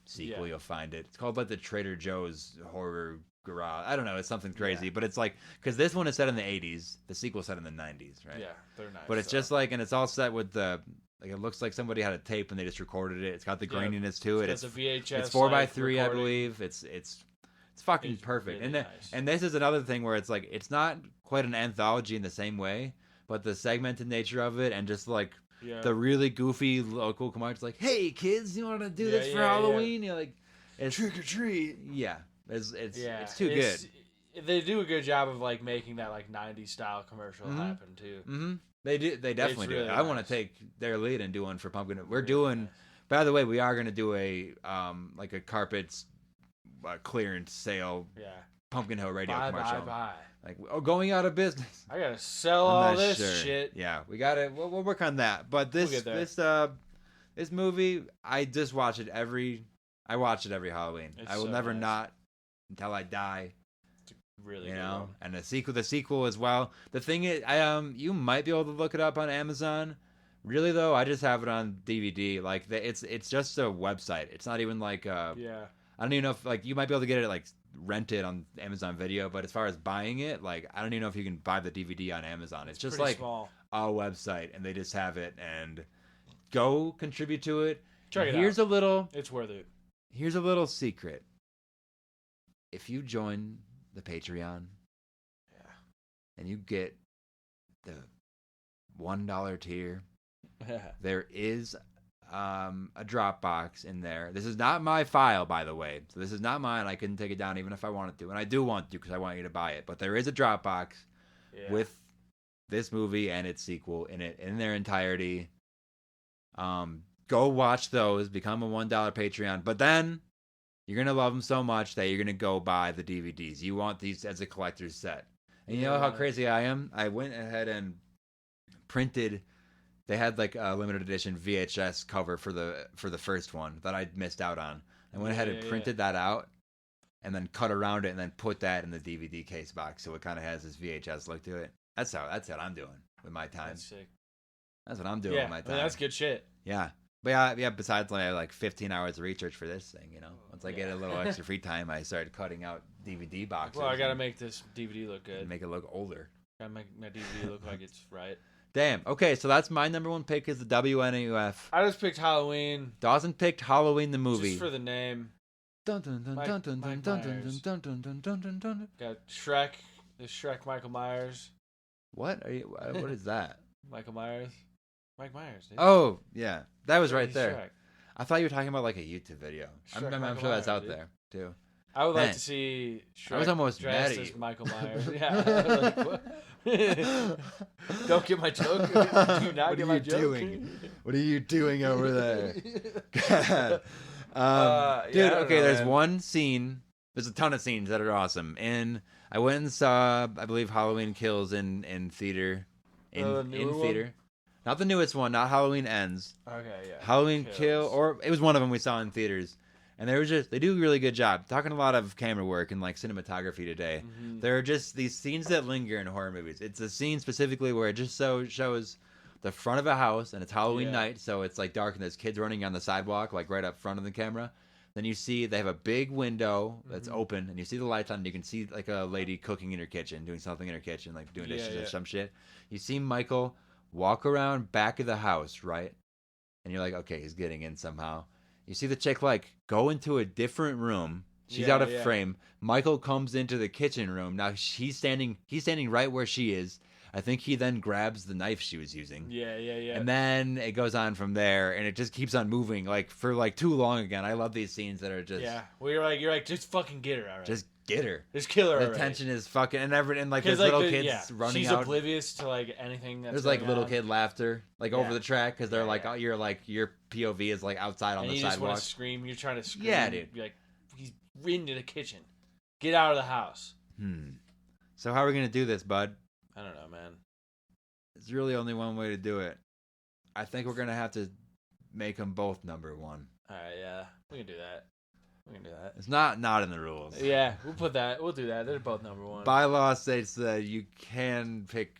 sequel, Yeah. you'll find it. It's called like the Trader Joe's Horror Garage. I don't know. It's something crazy, but it's like because this one is set in the 80s. The sequel set in the 90s, right? Yeah, they're nice. But it's so. just like, and it's all set with the. Like it looks like somebody had a tape and they just recorded it. It's got the Yeah. graininess to it. It's got the VHS. It's 4x3, I recording. believe. It's fucking It's perfect. really And nice. and this is another thing where it's like it's not quite an anthology in the same way, but the segmented nature of it and just like Yeah. the really goofy local commercials, like, "Hey kids, you want to do Yeah, this for yeah, yeah. Halloween?" You're like, it's, Trick or treat. Yeah, it's Yeah, too good. They do a good job of like making that like '90s style commercial happen too. Mm-hmm. They do. They definitely do. really I want to nice. take their lead and do one for Pumpkin. We're Really doing. nice. By the way, we are going to do a like a carpets clearance sale Yeah. Pumpkin Hill radio Bye, commercial. bye. Like going out of business. I gotta sell I'm all not this sure. shit. Yeah, we got it. We'll work on that. But We'll get there. this movie, I just watch it every. I watch it every Halloween. It's I will so never nice. not until I die. Really You good know, one. and the sequel as well. The thing is, you might be able to look it up on Amazon. Really though, I just have it on DVD. Like it's just a website. It's not even like Yeah. I don't even know if like you might be able to get it like rented on Amazon Video, but as far as buying it, like I don't even know if you can buy the DVD on Amazon. It's just Pretty like small. a website, and they just have it. And go contribute to it. Check it Here's out. a little. It's worth it. Here's a little secret. If you join the Patreon, and you get the $1 tier, there is a Dropbox in there. This is not my file, by the way. So this is not mine. I couldn't take it down even if I wanted to. And I do want to because I want you to buy it. But there is a Dropbox Yeah. with this movie and its sequel in it in their entirety. Go watch those. Become a $1 Patreon. But then you're going to love them so much that you're going to go buy the DVDs. You want these as a collector's set. And you know how crazy I am? I went ahead and printed. They had like a limited edition VHS cover for the first one that I missed out on. I went ahead and printed that out, and then cut around it, and then put that in the DVD case box, so it kind of has this VHS look to it. That's what I'm doing with my time. That's sick. That's what I'm doing with my time. I mean, that's good shit. Yeah. But yeah, besides like 15 hours of research for this thing, Once I get a little extra free time, I started cutting out DVD boxes. Well, I gotta make this DVD look good. Make it look older. Gotta make my DVD look like it's right. Damn. Okay, so that's my number one pick is the WNUF. I just picked Halloween. Dawson picked Halloween the movie. Just for the name. Dun dun dun dun dun dun dun dun dun dun dun dun dun dun. Got Shrek. The Shrek Michael Myers. What are you? What is that? Michael Myers. Mike Myers. Dude. Oh yeah, that was right He's there. Shrek. I thought you were talking about like a YouTube video. I'm Michael sure that's Myers, out dude. there too. I would like Man. to see Shrek I was almost mad dressed at as you. Michael Myers. Yeah. Like, what? Don't get my joke. Do you not get my joke? Doing? What are you doing over there? God. I Dude, don't okay, know, there's man. one scene. There's a ton of scenes that are awesome. And I went and saw, I believe, Halloween Kills in theater. The In newer theater. one? Not the newest one, not Halloween Ends. Okay, yeah. Halloween Kills. Kill, or it was one of them we saw in theaters. And they do a really good job. Talking a lot of camera work and like cinematography today. Mm-hmm. There are just these scenes that linger in horror movies. It's a scene specifically where it just shows the front of a house and it's Halloween night, so it's like dark and there's kids running on the sidewalk, like right up front of the camera. Then you see they have a big window that's open, and you see the lights on, and you can see like a lady cooking in her kitchen, doing something in her kitchen, like doing dishes or some shit. You see Michael walk around back of the house, right? And you're like, okay, he's getting in somehow. You see the chick like go into a different room. She's out of frame. Michael comes into the kitchen room. Now he's standing right where she is. I think he then grabs the knife she was using. Yeah. And then it goes on from there, and it just keeps on moving, like for like too long again. I love these scenes that are just Well, you're like, just fucking get her already. just get her. Just kill her The already. tension is fucking and like 'Cause, there's little the- kids running She's out. oblivious to like anything that's There's like going little on. kid laughter like over the track because they're Yeah, like yeah. oh, your POV is like outside on And the you just want sidewalk. to scream. You're trying to scream. Yeah, dude. You're like, he's into the kitchen. Get out of the house. So how are we gonna do this, bud? I don't know, man. There's really only one way to do it. I think we're gonna have to make them both number one. All right, yeah, we can do that. It's not in the rules. Yeah, we'll do that. They're both number one. Bylaw states that you can pick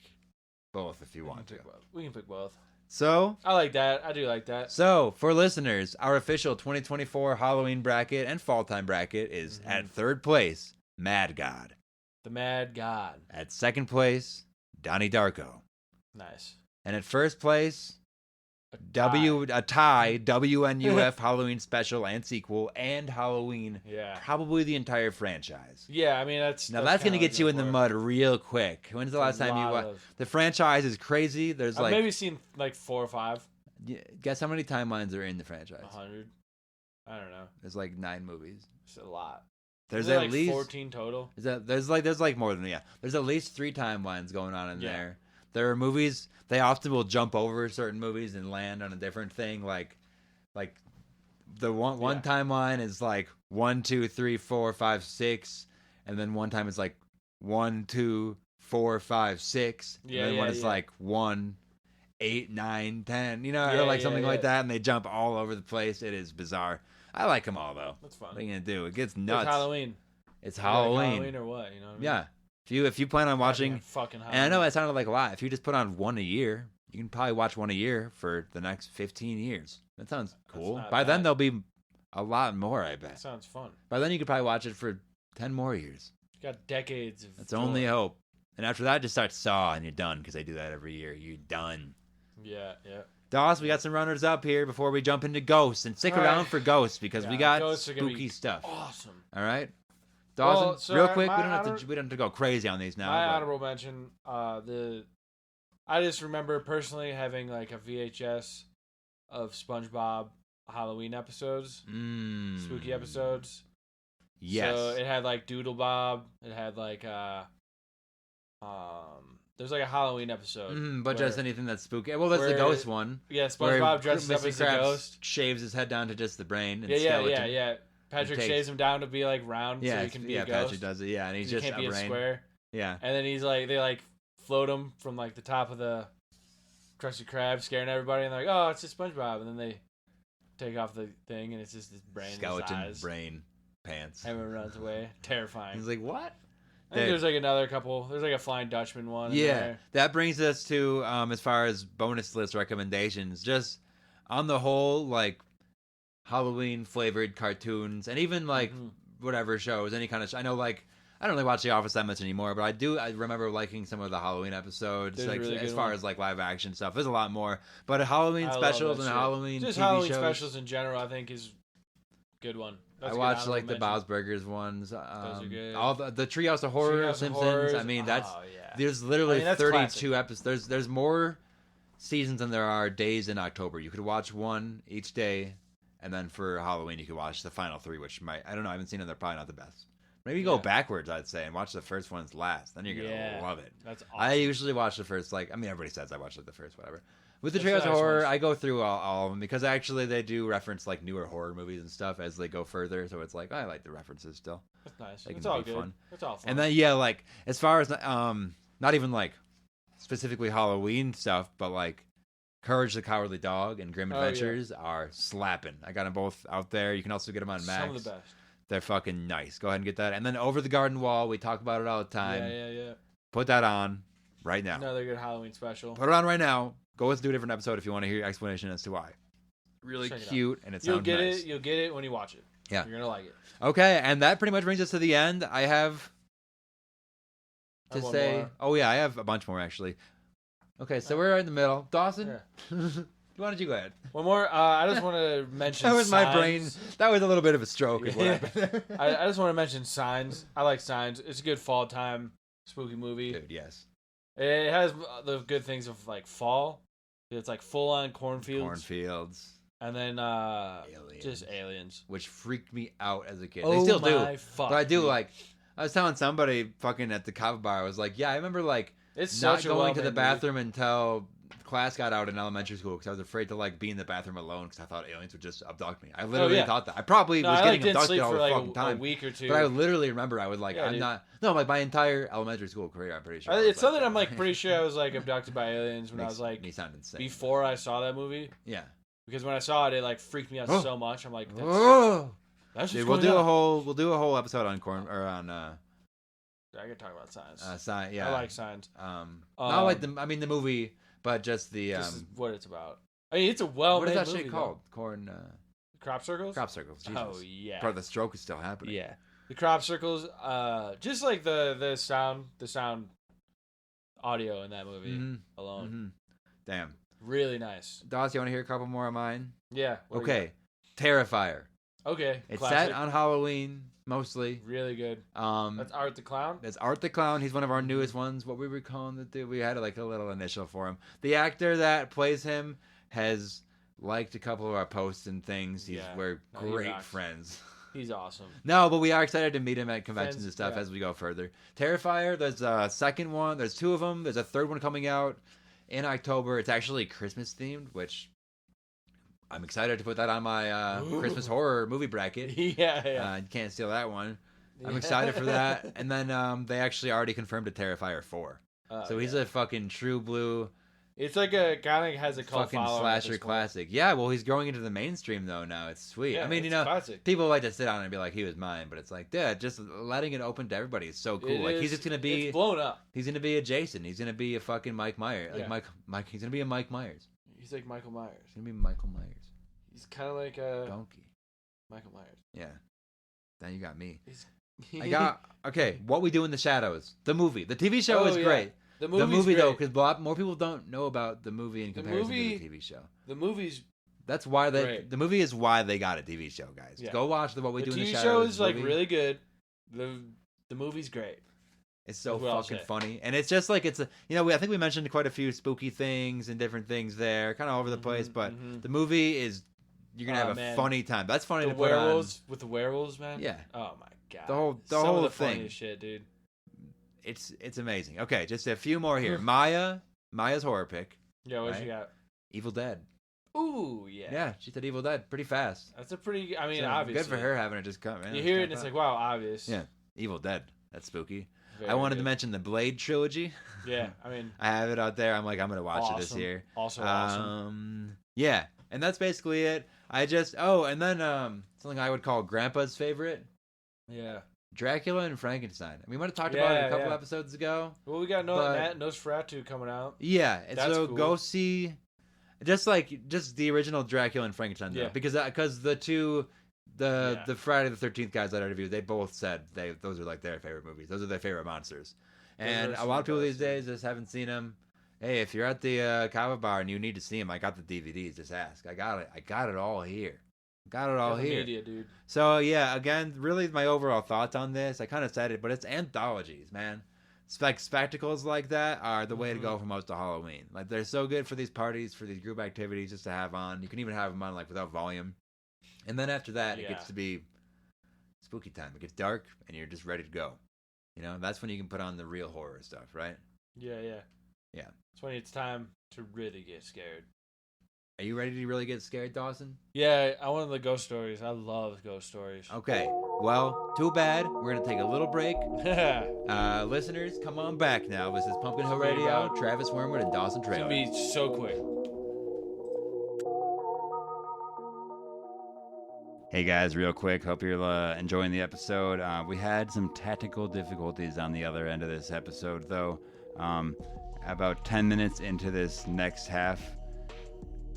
both if you want to. We can pick both. So I like that. I do like that. So, for listeners, our official 2024 Halloween bracket and fall time bracket is at third place, Mad God. The Mad God. At second place, Donnie Darko. Nice. And at first place, a tie, WNUF Halloween special and sequel, and Halloween, Yeah. probably the entire franchise. Yeah, I mean that's Now that's gonna kinda get you in the mud real quick. When's the last time you lot watched? of- The franchise is crazy. There's I've like, maybe seen like 4 or 5. guess how many timelines are in the franchise? 100. I don't know. There's like 9 movies. It's a lot. There's Isn't it at like least 14 total. there's like more than There's at least 3 timelines going on in Yeah. there. There are movies they often will jump over certain movies and land on a different thing. Like the one timeline is like 1, 2, 3, 4, 5, 6, and then one time it's like 1, 2, 4, 5, 6. And then one is like 1, 8, 9, 10. Or like something like that, and they jump all over the place. It is bizarre. I like them all though. That's fun. What are you gonna do? It gets It's nuts. Halloween. It's You like Halloween. Halloween or what? You know what I mean? Yeah. If you plan on watching, fucking and I know that sounded like a lot. If you just put on one a year, you can probably watch one a year for the next 15 years. That sounds cool. not By then bad. there'll be a lot more, I That bet. sounds fun. By then you could probably watch it for 10 more years. You got decades of. That's only hope. And after that, just start Saw and you're done because they do that every year. You're done. Yeah. Doss, we got some runners up here before we jump into Ghosts. And stick around for Ghosts because we got Ghosts are gonna spooky be stuff. Awesome. All right? Dawson, Well, so real quick, my we don't have to go crazy on these now. My but- honorable mention, I just remember personally having like a VHS of SpongeBob Halloween episodes, spooky episodes. Yes. So it had like Doodle Bob. It had like there's like a Halloween episode. But just where- anything that's spooky. Well, that's the where- ghost one. Yeah, where SpongeBob dresses up Mr. as a Krabs ghost. shaves his head down to just the brain and Yeah. skeleton. Patrick takes- shaves him down to be like round, so he can be a ghost. Patrick does it. Yeah, and he's He just can't a be a brain. square. Yeah. And then he's like, they like float him from like the top of the Krusty Krab, scaring everybody, and they're like, oh, it's just SpongeBob, and then they take off the thing, and it's just his brain, Skeleton his eyes. brain pants. Everyone runs away, terrifying. He's like, what? I think there's like another couple. There's like a Flying Dutchman one. Yeah, there. that brings us to as far as bonus list recommendations. Just on the whole, like Halloween flavored cartoons, and even like whatever shows, any kind of. I know, like I don't really watch The Office that much anymore, but I remember liking some of the Halloween episodes. There's Like really as good far ones. as like live action stuff, there's a lot more. But Halloween I love specials that and shit. Halloween just TV Halloween shows. specials in general, I think is a good one. That's I a good watched like honorable the mention. Bob's Burgers ones. Those are good. All the Treehouse of Horror, Treehouse of Simpsons. Horrors. I mean, that's Oh, yeah. there's literally I mean, that's 32 classic. episodes. There's more seasons than there are days in October. You could watch one each day, and then for Halloween you could watch the final 3, which I don't know. I haven't seen them. They're probably not the best. Maybe go Yeah. backwards, I'd say, and watch the first ones last. Then you're gonna Yeah. love it. That's awesome. I usually watch the first, like, I mean, everybody says I watch like the first, whatever. With the That's Treehouse the of nice Horror, ones. I go through all of them because actually they do reference like newer horror movies and stuff as they go further. So it's like I like the references still. That's nice. They It's can all be good. fun. It's all fun. And then yeah, like as far as not even like specifically Halloween stuff, but like Courage the Cowardly Dog and Grim Oh, yeah. Adventures are slapping. I got them both out there. You can also get them on Max. some of the best. They're fucking nice. Go ahead and get that. And then Over the Garden Wall, we talk about it all the time. Yeah. Put that on right now. Another good Halloween special. Put it on right now. Go listen to a different episode if you want to hear your explanation as to why. Really Check it out. cute and it You'll sounds get nice. it. You'll get it when you watch it. Yeah. You're gonna like it. Okay, and that pretty much brings us to the end. I have I to have one say, more. oh yeah, I have a bunch more actually. Okay, so we're in the middle. Dawson, Yeah. why don't you go ahead? One more. I just want to mention. That was my Signs. brain. That was a little bit of a stroke. Is what Yeah. happened. I just want to mention Signs. I like Signs. It's a good fall time spooky movie. Dude, yes. It has the good things of like fall. It's like full on cornfields, Cornfields, and then Aliens. just aliens. which freaked me out as a kid. Oh They still do. my fuck, But I do dude. like. I was telling somebody fucking at the kava bar. I was like, yeah, I remember like It's not such a going to the well-made bathroom until class got out in elementary school because I was afraid to like be in the bathroom alone because I thought aliens would just abduct me. I literally yeah. thought that. I probably No, was I like, getting didn't abducted sleep all for the like fucking a time. week or two. But I literally remember I would like Yeah, I'm dude. not no like my entire elementary school career. I'm pretty sure. I was It's something that. I'm like pretty sure I was like abducted by aliens when I Makes was like me sound insane. before I saw that movie. Yeah. Because when I saw it, it like freaked me out Oh. so much. I'm like, that's Oh. just Dude, we'll do a whole episode on corn or on I could talk about Signs. sign. Yeah. I like Signs. Not like the movie, but just the This is what it's about. I mean, it's a well-made what is that movie, shit called? Corn Crop circles. crop circles. Jesus. Oh yeah. Bro, the stroke is still happening. Yeah. The crop circles. Just like the sound audio in that movie Mhm. alone, Mm-hmm. Damn. really nice. Doss, you want to hear a couple more of mine? Yeah. what do you Okay. Terrifier. got? Okay. It's classic. set on Halloween mostly. Really good. That's Art the Clown. That's Art the Clown. He's one of our newest ones. What we were calling the dude. We had like a little initial for him. The actor that plays him has liked a couple of our posts and things. We're No, he great rocks. friends. He's awesome. No, but we are excited to meet him at conventions Friends, and stuff yeah. as we go further. Terrifier, there's a second one. There's 2 of them. There's a third one coming out in October. It's actually Christmas themed, which I'm excited to put that on my Christmas horror movie bracket. yeah. You can't steal that one. I'm excited for that. And then they actually already confirmed a Terrifier 4. So he's a fucking true blue It's like a guy that has a cult fucking following at slasher this point. classic. Yeah, well, he's growing into the mainstream though now. It's sweet. Yeah, I mean, it's you know, classic. people like to sit down and be like, "He was mine," but it's like, dude, just letting it open to everybody is so cool. It Like is- he's just gonna be, It's blown up. he's gonna be a Jason. He's gonna be a fucking Mike Myers. Like Yeah. Mike. He's gonna be a Mike Myers. He's like Michael Myers. He's gonna be Michael Myers. He's kind of like a Donkey. Michael Myers. Yeah. Then you got me. He's I got okay. What We Do in the Shadows, the movie, the TV show Oh, is yeah. great. the The movie's movie though, great. because a lot more people don't know about the movie in The comparison movie- to the TV show. The movie's That's why Great. the movie is why they got a TV show, guys. Yeah. Go watch What We the Do in TV the show Shadows. is like movie. really good. The movie's great. It's so is what I'll fucking say. funny, and it's just like I think we mentioned quite a few spooky things and different things there, kind of over the place. But mhm. the movie is you're gonna Oh, have a man. funny time. That's funny The to put on. werewolves with the werewolves, man. Yeah. Oh my god. The Some whole of the thing. funniest shit, dude. It's amazing. Okay, just a few more here. Maya's horror pick. Yeah, what Right? you got? Evil Dead. Ooh, yeah. Yeah, she said Evil Dead pretty fast. That's a pretty. I mean, So, obviously. good for her having it just come. Man, You hear it, and it's like, wow, obvious. Yeah, Evil Dead. That's spooky. Very I wanted to good. mention the Blade trilogy. Yeah, I mean, I have it out there. I'm like, I'm gonna watch it this awesome. year. Also awesome. Yeah, and that's basically it. And then something I would call Grandpa's favorite, Yeah. Dracula and Frankenstein. We might have talked about it a couple Yeah. episodes ago. Well, we got But- Nosferatu coming out. Yeah, and That's so cool. go see just the original Dracula and Frankenstein though, Yeah. because the two Yeah. the Friday the 13th guys that I interviewed, they both said those are like their favorite movies. Those are their favorite monsters. And are a lot of some of people the these days just haven't seen them. Hey, if you're at the Kava bar and you need to see them, I got the DVDs. Just ask. I got it. I got it all here. Got it all Got the here. media, dude. So yeah, again, really my overall thoughts on this. I kind of said it, but it's anthologies, man. Spectacles like that are the way to go for most of Halloween. Like they're so good for these parties, for these group activities, just to have on. You can even have them on like without volume. And then after that, it gets Yeah. to be spooky time. It gets dark, and you're just ready to go. You know, that's when you can put on the real horror stuff, right? Yeah. Yeah. That's when it's time to really get scared. Are you ready to really get scared, Dawson? Yeah, I wanted the ghost stories. I love ghost stories. Okay. Well, too bad. We're gonna take a little break. It's Listeners, come on back now. This is Pumpkin Hill Radio, Travis Wormwood, and Dawson gonna Trailer. be so quick. Hey guys, real quick. Hope you're enjoying the episode. We had some technical difficulties on the other end of this episode, though. About 10 minutes into this next half,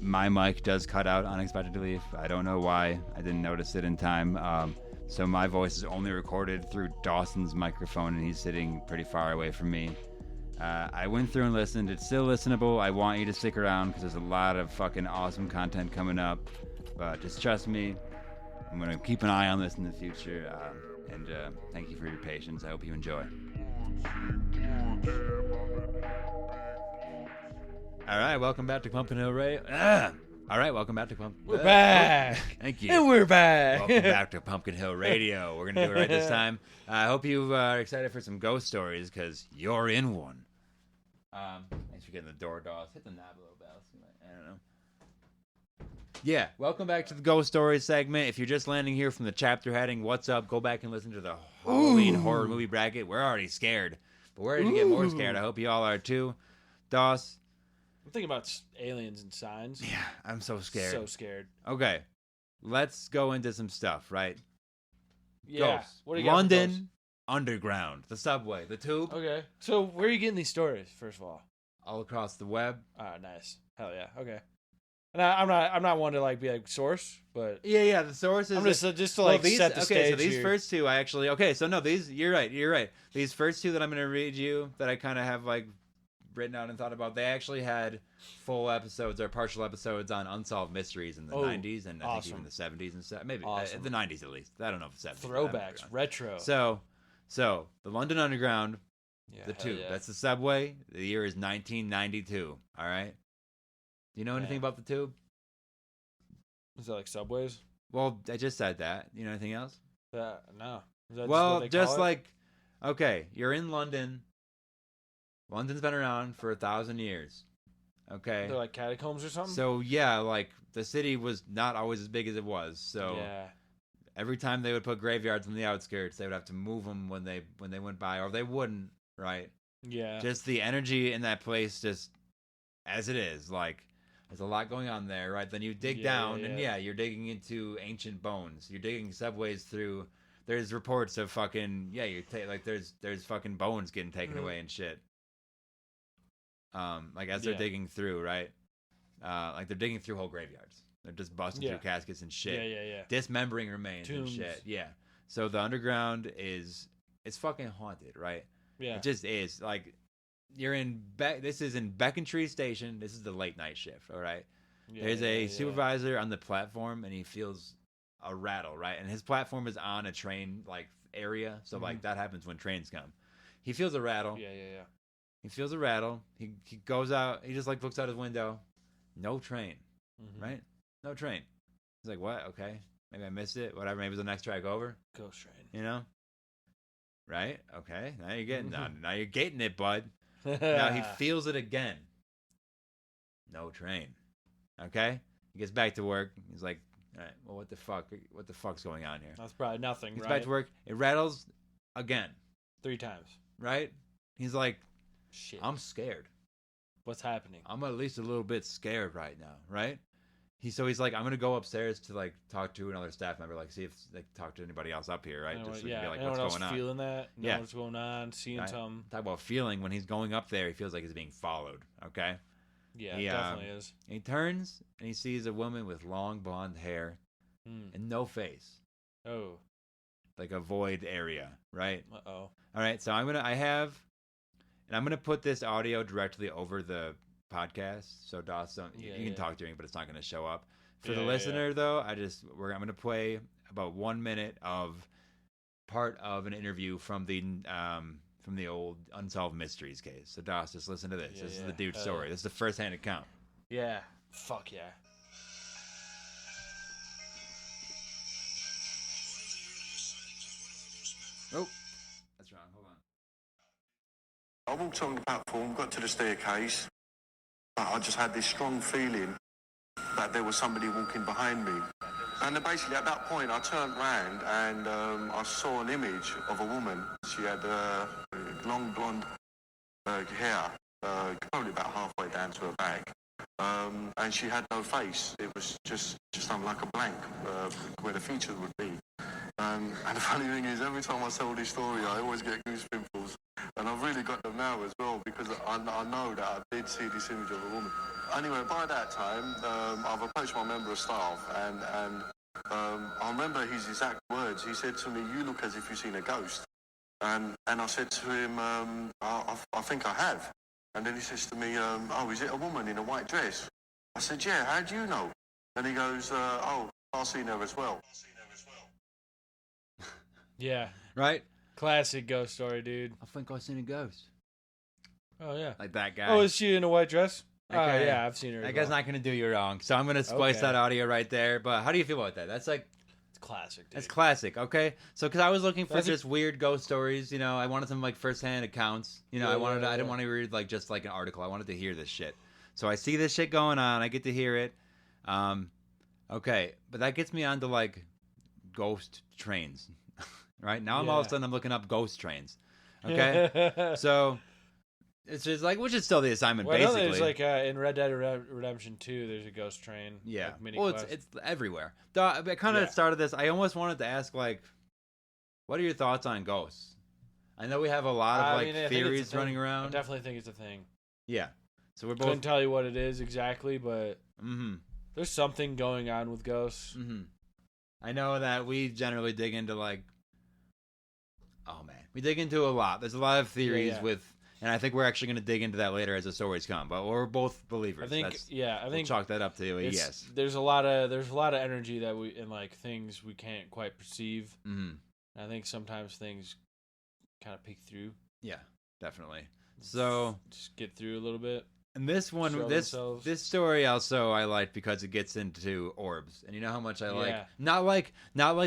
my mic does cut out unexpectedly. I don't know why. I didn't notice it in time. So my voice is only recorded through Dawson's microphone, and he's sitting pretty far away from me. I went through and listened. It's still listenable. I want you to stick around because there's a lot of fucking awesome content coming up. But just trust me. I'm going to keep an eye on this in the future. And thank you for your patience. I hope you enjoy. All right, welcome back to Pumpkin Hill Ray. All right, welcome back to Pumpkin. We're back. Thank you. And we're back. Welcome back to Pumpkin Hill Radio. We're gonna do it right this time. I hope you are excited for some ghost stories because you're in one. Thanks for getting the door, Dawes. Hit the knob a little bit. I don't know. Yeah, welcome back to the ghost stories segment. If you're just landing here from the chapter heading, what's up? Go back and listen to the Halloween horror movie bracket. We're already scared, but we're ready to get more scared. I hope you all are too. Dawes. I'm thinking about aliens and signs. Yeah, I'm so scared. So scared. Okay, let's go into some stuff, right? Yeah. Ghosts. What do you got for London ghosts? Underground, the subway, the tube, Okay. So where are you getting these stories? First of all. all across the web. Ah, nice. Hell yeah. Okay. And I'm not one to like be like source, but Yeah, the source is. I'm just to like set the stage. so these here. first two, I actually. Okay, so no, these. You're right. These first two that I'm gonna read you, that I kind of have like written out and thought about, they actually had full episodes or partial episodes on unsolved mysteries in the 90s and I think even the 70s and stuff. Maybe Awesome. the 90s at least. I don't know if the 70s. but Throwbacks, I'm retro. So the London Underground, yeah, the hell tube. yeah. That's the subway. The year is 1992. All right. Do you know anything Yeah. about the tube? Is that like subways? Well, I just said that. You know anything else? No. Is that Well, what they just call it? like, okay, you're in London. London's been around for 1,000 years. Okay. They're like catacombs or something. So yeah, like the city was not always as big as it was. So yeah. every time they would put graveyards on the outskirts, they would have to move them when they went by, or they wouldn't. Right. Yeah. Just the energy in that place, just as it is, like there's a lot going on there, right? Then you dig down, and you're digging into ancient bones. You're digging subways through. There's reports of fucking like there's fucking bones getting taken away and shit. Like as they're digging through, right? Like they're digging through whole graveyards. They're just busting through caskets and shit. Yeah. Dismembering remains Tombs. and shit. Yeah. So the underground it's fucking haunted, right? Yeah. It just is. Like you're in this is in Beaconsfield Station. This is the late night shift, all right? There's a supervisor on the platform and he feels a rattle, right? And his platform is on a train like area, so like that happens when trains come. He feels a rattle. Yeah. He feels a rattle. He goes out. He just like looks out his window. No train, right? No train. He's like, what? Okay, maybe I missed it. Whatever. Maybe it's the next track over. Ghost train. You know? Right? Okay. Now you're getting now you're getting it, bud. Now he feels it again. No train. Okay. He gets back to work. He's like, all right. Well, what the fuck? What the fuck's going on here? That's probably nothing. Gets right? back to work. It rattles again. 3 times. right? He's like, Shit. I'm scared. What's happening? I'm at least a little bit scared right now, right? He's like, I'm gonna go upstairs to like talk to another staff member, like see if like talk to anybody else up here, right? Just so we can be like, anyone what's else going on? feeling that? Know Yeah. what's going on? Seeing Right? something? Talk about feeling when he's going up there, he feels like he's being followed. Okay. Yeah, He, it definitely is. He turns and he sees a woman with long blonde hair and no face, Oh. like a void area, right? Uh-oh. All right, so I'm gonna put this audio directly over the podcast, so Dawson, you can talk during, but it's not gonna show up. For the listener, though, I'm gonna play about 1 minute of part of an interview from the old Unsolved Mysteries case. So Doss, just listen to this. This is the dude's story. This is the first-hand account. Yeah. Fuck yeah. Oh, that's wrong. Hold on. I walked on the platform, got to the staircase, but I just had this strong feeling that there was somebody walking behind me. And then basically at that point I turned round and I saw an image of a woman. She had long blonde hair, probably about halfway down to her back. And she had no face. It was just like a blank where the features would be. And the funny thing is, every time I tell this story, I always get goose pimples. And I've really got them now as well, because I know that I did see this image of a woman. Anyway, by that time, I've approached my member of staff, and I remember his exact words. He said to me, "You look as if you've seen a ghost." And I said to him, I think I have. And then he says to me, "Oh, is it a woman in a white dress?" I said, "Yeah, how do you know?" And he goes, "Oh, I've seen her as well." Yeah. Right? Classic ghost story, dude. I think I've seen a ghost. Oh, yeah. Like that guy. Oh, is she in a white dress? Oh, Okay. yeah, I've seen her. That guy's not going to do you wrong. So I'm going to splice that audio right there. But how do you feel about that? That's like... It's classic, dude. That's classic, okay? So, because I was looking for That's just weird ghost stories, you know, I wanted some, like, first-hand accounts. You know, I didn't want to read, like, just, like, an article. I wanted to hear this shit. So I see this shit going on. I get to hear it. Okay, but that gets me onto, like, ghost trains. Right? Now all of a sudden I'm looking up ghost trains. Okay? So... It's just like, which is still the assignment, basically. There's like in Red Dead Redemption 2, there's a ghost train. Yeah. Like mini Well, quest. it's everywhere. I kind of started this. I almost wanted to ask, like, what are your thoughts on ghosts? I know we have a lot of theories running around. I definitely think it's a thing. Yeah. So we're both. Couldn't tell you what it is exactly, but there's something going on with ghosts. I know that we generally dig into we dig into a lot. There's a lot of theories with. And I think we're actually going to dig into that later as the stories come. But we're both believers. I think we'll chalk that up to a yes. There's a lot of energy that we in like things we can't quite perceive. And I think sometimes things kind of peek through. Yeah, definitely. So just get through a little bit. And this one, this story also I liked because it gets into orbs, and you know how much I like not like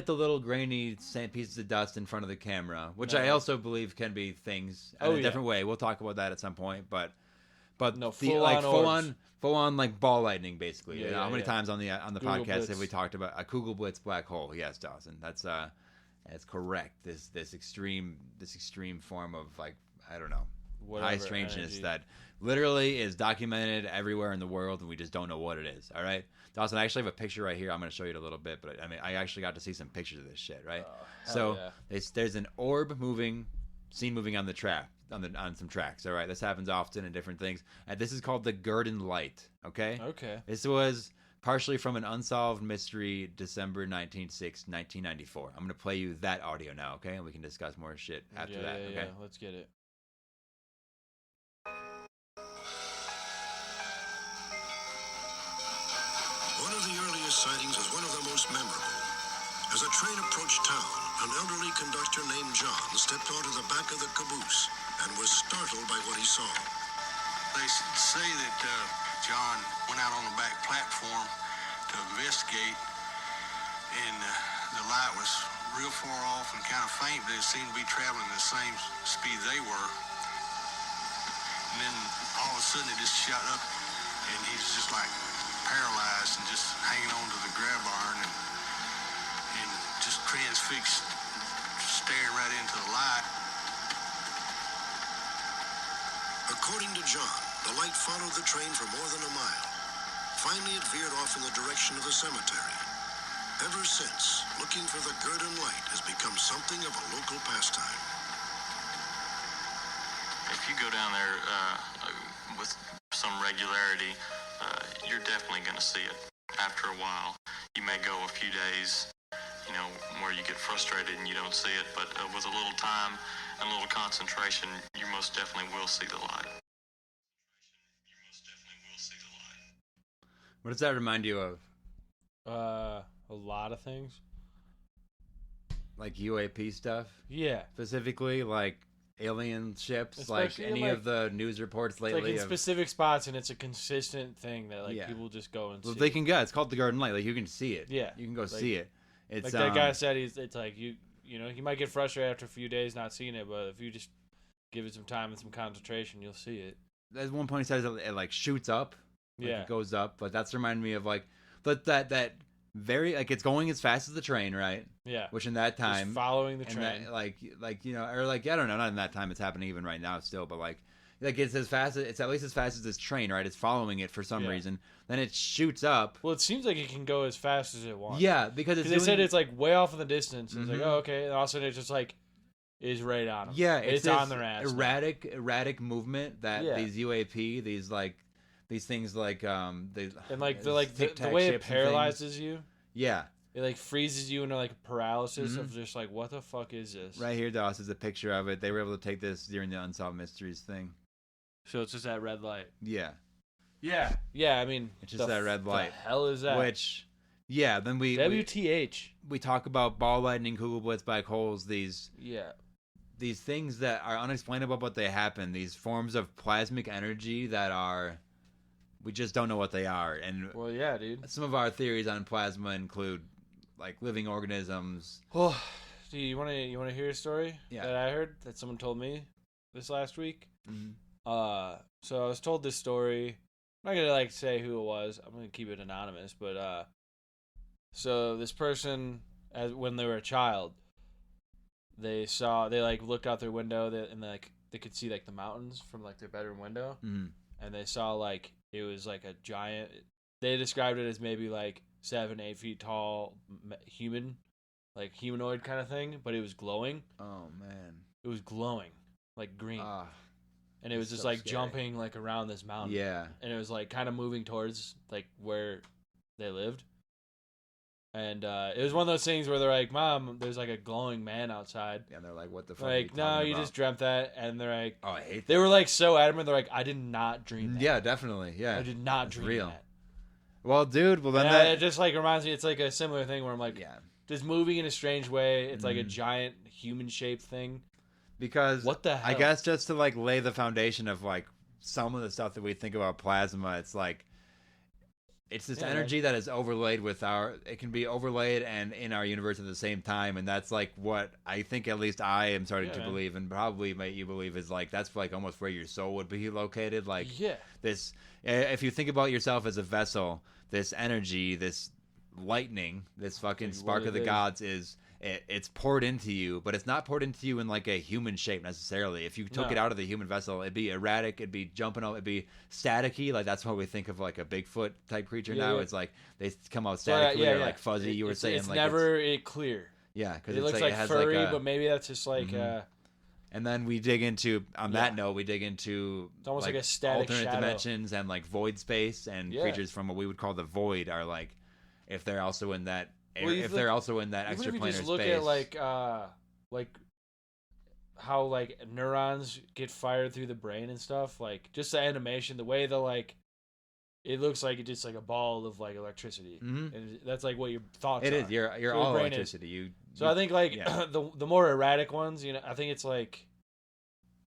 the little grainy pieces of dust in front of the camera, which I also believe can be things in a different way. We'll talk about that at some point, but no, full on like ball lightning, basically. You know, how many times on the podcast Blitz. have we talked about a Kugel Blitz black hole? Yes, Dawson, that's correct. This extreme form of like I don't know. High strangeness that literally is documented everywhere in the world, and we just don't know what it is. All right, Dawson, I actually have a picture right here. I'm going to show you in a little bit, but I mean, I actually got to see some pictures of this shit. Right, there's an orb moving on the track on some tracks. All right, this happens often in different things. And this is called the Gurdon Light. Okay. This was partially from an unsolved mystery, December 1994. I'm going to play you that audio now. Okay, and we can discuss more shit after that. Okay, let's get it. One of the earliest sightings is one of the most memorable. As a train approached town, an elderly conductor named John stepped onto the back of the caboose and was startled by what he saw. They say that John went out on the back platform to investigate, and the light was real far off and kind of faint, but it seemed to be traveling the same speed they were. And then all of a sudden it just shot up, and he's just like paralyzed and just hanging on to the grab iron and just transfixed, staring right into the light. According to John, the light followed the train for more than a mile. Finally, it veered off in the direction of the cemetery. Ever since, looking for the Gurdon light has become something of a local pastime. If you go down there with some regularity, you're definitely going to see it. After a while, you may go a few days, where you get frustrated and you don't see it, but with a little time and a little concentration, you most definitely will see the light. What does that remind you of? A lot of things. Like UAP stuff? Yeah. Specifically, like alien ships, Especially like any of the news reports lately. It's like in specific spots, and it's a consistent thing that people just go and see. They can go. It's called the Garden Light. Like you can see it. Yeah. You can go see it. It's like that guy said, it's like you might get frustrated after a few days not seeing it, but if you just give it some time and some concentration, you'll see it. At one point, he says it like shoots up. Like yeah. It goes up, but that's reminding me of like, but that very like it's going as fast as the train, right? Yeah. Which in that time, just following the train, that, like or like I don't know, not in that time. It's happening even right now still, but like it's as fast as it's at least as fast as this train, right? It's following it for some reason. Then it shoots up. Well, it seems like it can go as fast as it wants. Yeah, because they said it's like way off in the distance. It's like, oh, okay, and all of a sudden it's just like is right on them. Yeah, it's on their ass. Erratic movement that these UAP, these things like they and like the way it paralyzes you. Yeah. It like freezes you into like paralysis of just like what the fuck is this? Right here, Doss, is a picture of it. They were able to take this during the Unsolved Mysteries thing. So it's just that red light. Yeah. Yeah. Yeah, I mean it's just that red light. The hell is that? Which then we WTH. We talk about ball lightning, Kugelblitz, black holes, these things that are unexplainable but they happen, these forms of plasmic energy that are we just don't know what they are. And well, yeah, dude. Some of our theories on plasma include like living organisms. Oh, do you want to hear a story that I heard that someone told me this last week? Mm-hmm. So I was told this story. I'm not gonna like say who it was. I'm gonna keep it anonymous. But so this person, when they were a child, they like looked out their window and they could see like the mountains from like their bedroom window, and they saw like it was like a giant. They described it as maybe like 7-8 feet tall human, like humanoid kind of thing, but it was glowing. Oh man, it was glowing like green. And it was just like scary. Jumping like around this mountain. Yeah. And it was like kind of moving towards like where they lived. And it was one of those things where they're like, Mom, there's like a glowing man outside. Yeah, and they're like, what the fuck? Like, no, you just dreamt that. And they're like, oh, I hate that. They were like so adamant. They're like, I did not dream that. Yeah, definitely. Yeah. I did not dream real. that. Well, dude, well then it just like reminds me, it's like a similar thing where I'm like, just moving in a strange way. It's like a giant human shaped thing. Because what the hell? I guess just to like lay the foundation of like some of the stuff that we think about plasma, it's like it's this energy that is overlaid with it can be overlaid and in our universe at the same time, and that's like what I think at least I am starting to believe, and probably you believe is like that's like almost where your soul would be located. Like this, if you think about yourself as a vessel, this energy, this lightning, this fucking spark of the gods is. It's poured into you, but it's not poured into you in like a human shape necessarily. If you took it out of the human vessel, it'd be erratic, it'd be jumping out, it'd be staticky. Like that's what we think of like a Bigfoot type creature now. Yeah. It's like they come out statically or like fuzzy. You were saying it's like never clear. Yeah, because it looks like it has furry, like but maybe that's just like. And then we dig into that note. We dig into it's almost like a static alternate shadow. Dimensions and like void space and creatures from what we would call the void are like if they're also in that. Well, if they're also in that extraplanar space. Even if you just look at like how like neurons get fired through the brain and stuff, like just the animation, the way it looks like it's just like a ball of like electricity, and that's like what your thoughts. It is. You're all electricity. So I think like the more erratic ones, I think it's like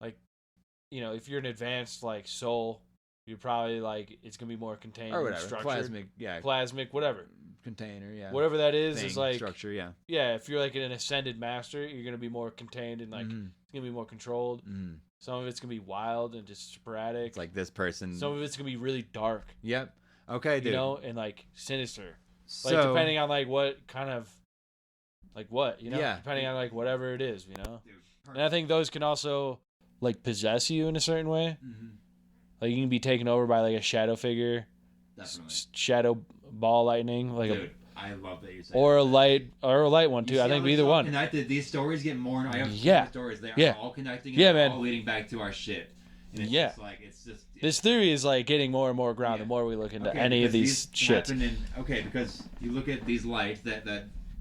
if you're an advanced like soul, you're probably like it's gonna be more contained or whatever, structured, plasmic, whatever. Container, whatever that is like structure, if you're like an ascended master, you're gonna be more contained and like it's gonna be more controlled. Some of it's gonna be wild and just sporadic. It's like this person. Some of it's gonna be really dark. Yep. Okay, dude. And like sinister. So, like depending on like what kind of like what depending on like whatever it is, And I think those can also like possess you in a certain way. Like you can be taken over by like a shadow figure, Definitely. shadow ball lightning, like Dude, I love that you say or that. a light one too. You I see think how either it's all one. Connected. These stories get more. I have Yeah. stories. They Yeah. are all connecting. And Yeah, they're man. all leading back to our shit. And it's Yeah. just like it's just. This theory is like getting more and more ground the more we look into any of because these shit. Because you look at these lights that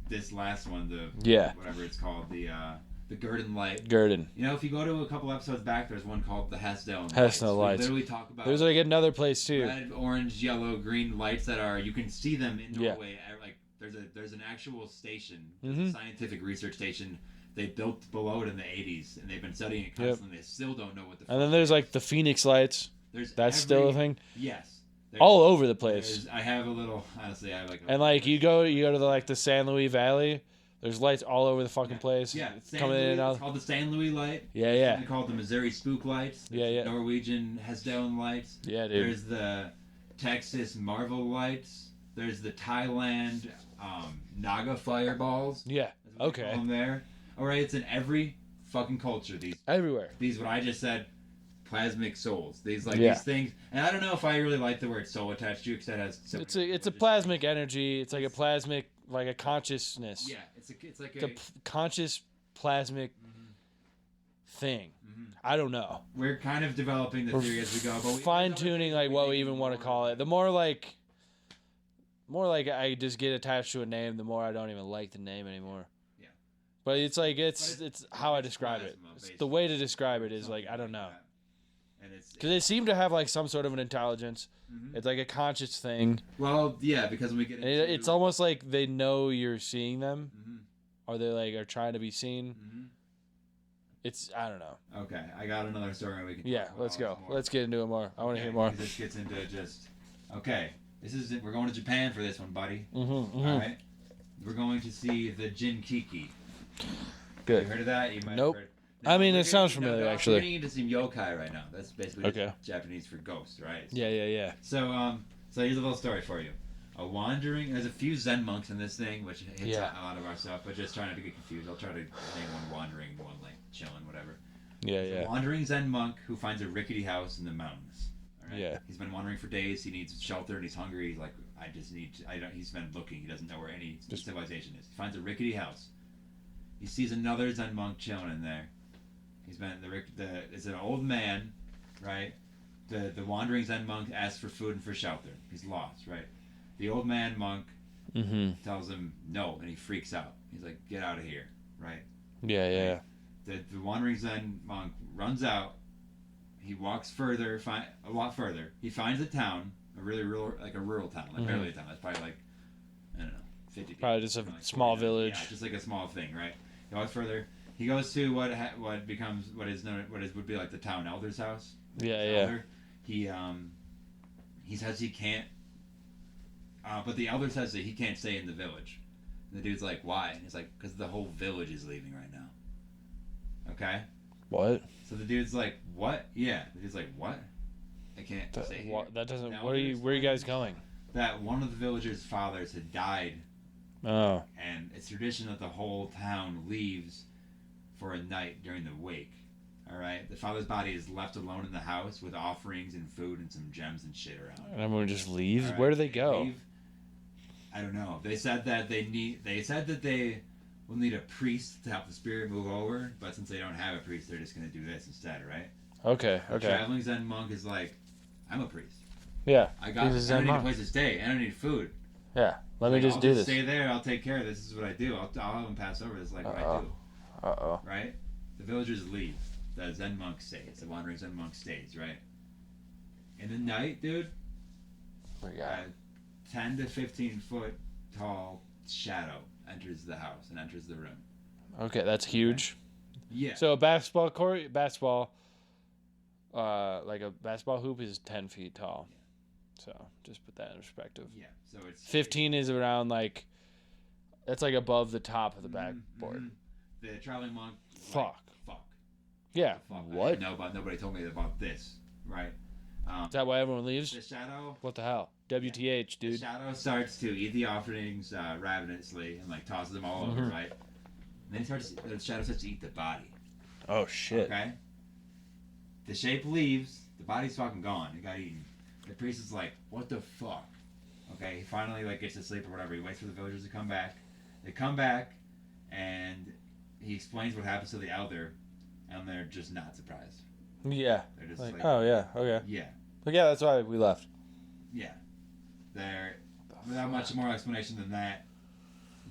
this last one, the whatever it's called, the Gurdon light. Gurdon. You know, if you go to a couple episodes back, there's one called the Hesdale lights. We lights. literally talk about. There's like another place too. Red, orange, yellow, green lights that are you can see them in Yeah. Norway. Like there's an actual station, Mhm. a scientific research station. They built below it in the 80s, and they've been studying it constantly. They still don't know what the. And then there's like the Phoenix lights. That's still a thing. Yes. All over the place. I have a little. Honestly, I have like. And like you go to the San Luis Valley. There's lights all over the fucking place. Yeah, coming in and out. It's called the San Luis light. Yeah, yeah. They call it the Missouri Spook lights. Yeah. Norwegian Hesdalen lights. Yeah, dude. There's the Texas Marvel lights. There's the Thailand Naga fireballs. Yeah. Okay. On there. All right, it's in every fucking culture. These everywhere. These what I just said. Plasmic souls. These Yeah. these things, and I don't know if I really like the word soul attached to it because that has. It's a plasmic energy. It's like a plasmic, like a consciousness. Yeah, it's like a conscious plasmic thing. I don't know. We're kind of developing the theory as we go, but fine tuning like what we even want to call it. The more like I just get attached to a name, the more I don't even like the name anymore. Yeah. But it's like it's how I describe it. The way to describe it is like I don't know. Because they seem to have like some sort of an intelligence. It's like a conscious thing. Well, yeah, because when we get into... It's almost like they know you're seeing them, or they like are trying to be seen. It's I don't know. Okay, I got another story we can. Yeah, let's go. Let's get into it more. I want to hear more. This gets into just okay. This is we're going to Japan for this one, buddy. All right, we're going to see the Jinkiki. Good. You heard of that? You might nope. have heard. I mean, it sounds familiar, actually. We're getting into some yokai right now. That's basically just Japanese for ghosts, right? Yeah. So here's a little story for you. There's a few Zen monks in this thing, which hits a lot of our stuff, but just trying not to get confused. I'll try to name one wandering, one like chilling, whatever. Yeah. A wandering Zen monk who finds a rickety house in the mountains. All right? Yeah. He's been wandering for days. He needs shelter and he's hungry. He's like, he's been looking. He doesn't know where any civilization is. He finds a rickety house. He sees another Zen monk chilling in there. It's an old man, right? The wandering Zen monk asks for food and for shelter. He's lost, right? The old man monk tells him no, and he freaks out. He's like, "Get out of here!" Right? Yeah. The wandering Zen monk runs out. He walks further, a lot further. He finds a town, a really rural town, like barely a town. That's probably like I don't know, 50 people. Probably just a small village. Yeah, just like a small thing, right? He walks further. He goes to what would be like the town elder's house. Yeah. He says he can't. But the elder says that he can't stay in the village. And the dude's like, why? And he's like, because the whole village is leaving right now. Okay. What? So the dude's like, what? Yeah. The dude's like, what? I can't stay here. That doesn't. Where are you guys going? That one of the villagers' fathers had died. Oh. And it's tradition that the whole town leaves for a night during the wake. All right, the father's body is left alone in the house with offerings and food and some gems and shit around. And everyone just leaves. Right? Where do they go? Leave. I don't know. They said that they will need a priest to help the spirit move over, but since they don't have a priest, they're just gonna do this instead, right? Okay. The traveling Zen monk is like, I'm a priest. Yeah. I don't need a place to stay. I don't need food. Yeah. Let me just do this. Stay there. I'll take care of this. This is what I do. I'll have them pass over. This is like what I do. Right? The villagers leave. The Zen monk stays. The wandering Zen monk stays, right? In the night, dude, a 10 to 15 foot tall shadow enters the house and enters the room. Okay, that's huge. Yeah. So a basketball court, like a basketball hoop is 10 feet tall. So just put that in perspective. Yeah. So it's 15 is around like that's like above the top of the backboard. The traveling monk. Fuck. Yeah. Fuck. What? No, but nobody told me about this, right? Is that why everyone leaves? The shadow. What the hell? WTH, dude. The shadow starts to eat the offerings ravenously and like tosses them all over, right? And then the shadow starts to eat the body. Oh shit. Okay. The shape leaves. The body's fucking gone. It got eaten. The priest is like, what the fuck? Okay, he finally like gets to sleep or whatever. He waits for the villagers to come back. They come back, and he explains what happens to the elder, and they're just not surprised. Yeah. They're just like, like, oh yeah, okay. Yeah. But yeah, that's why we left. Yeah. They're without much more explanation than that.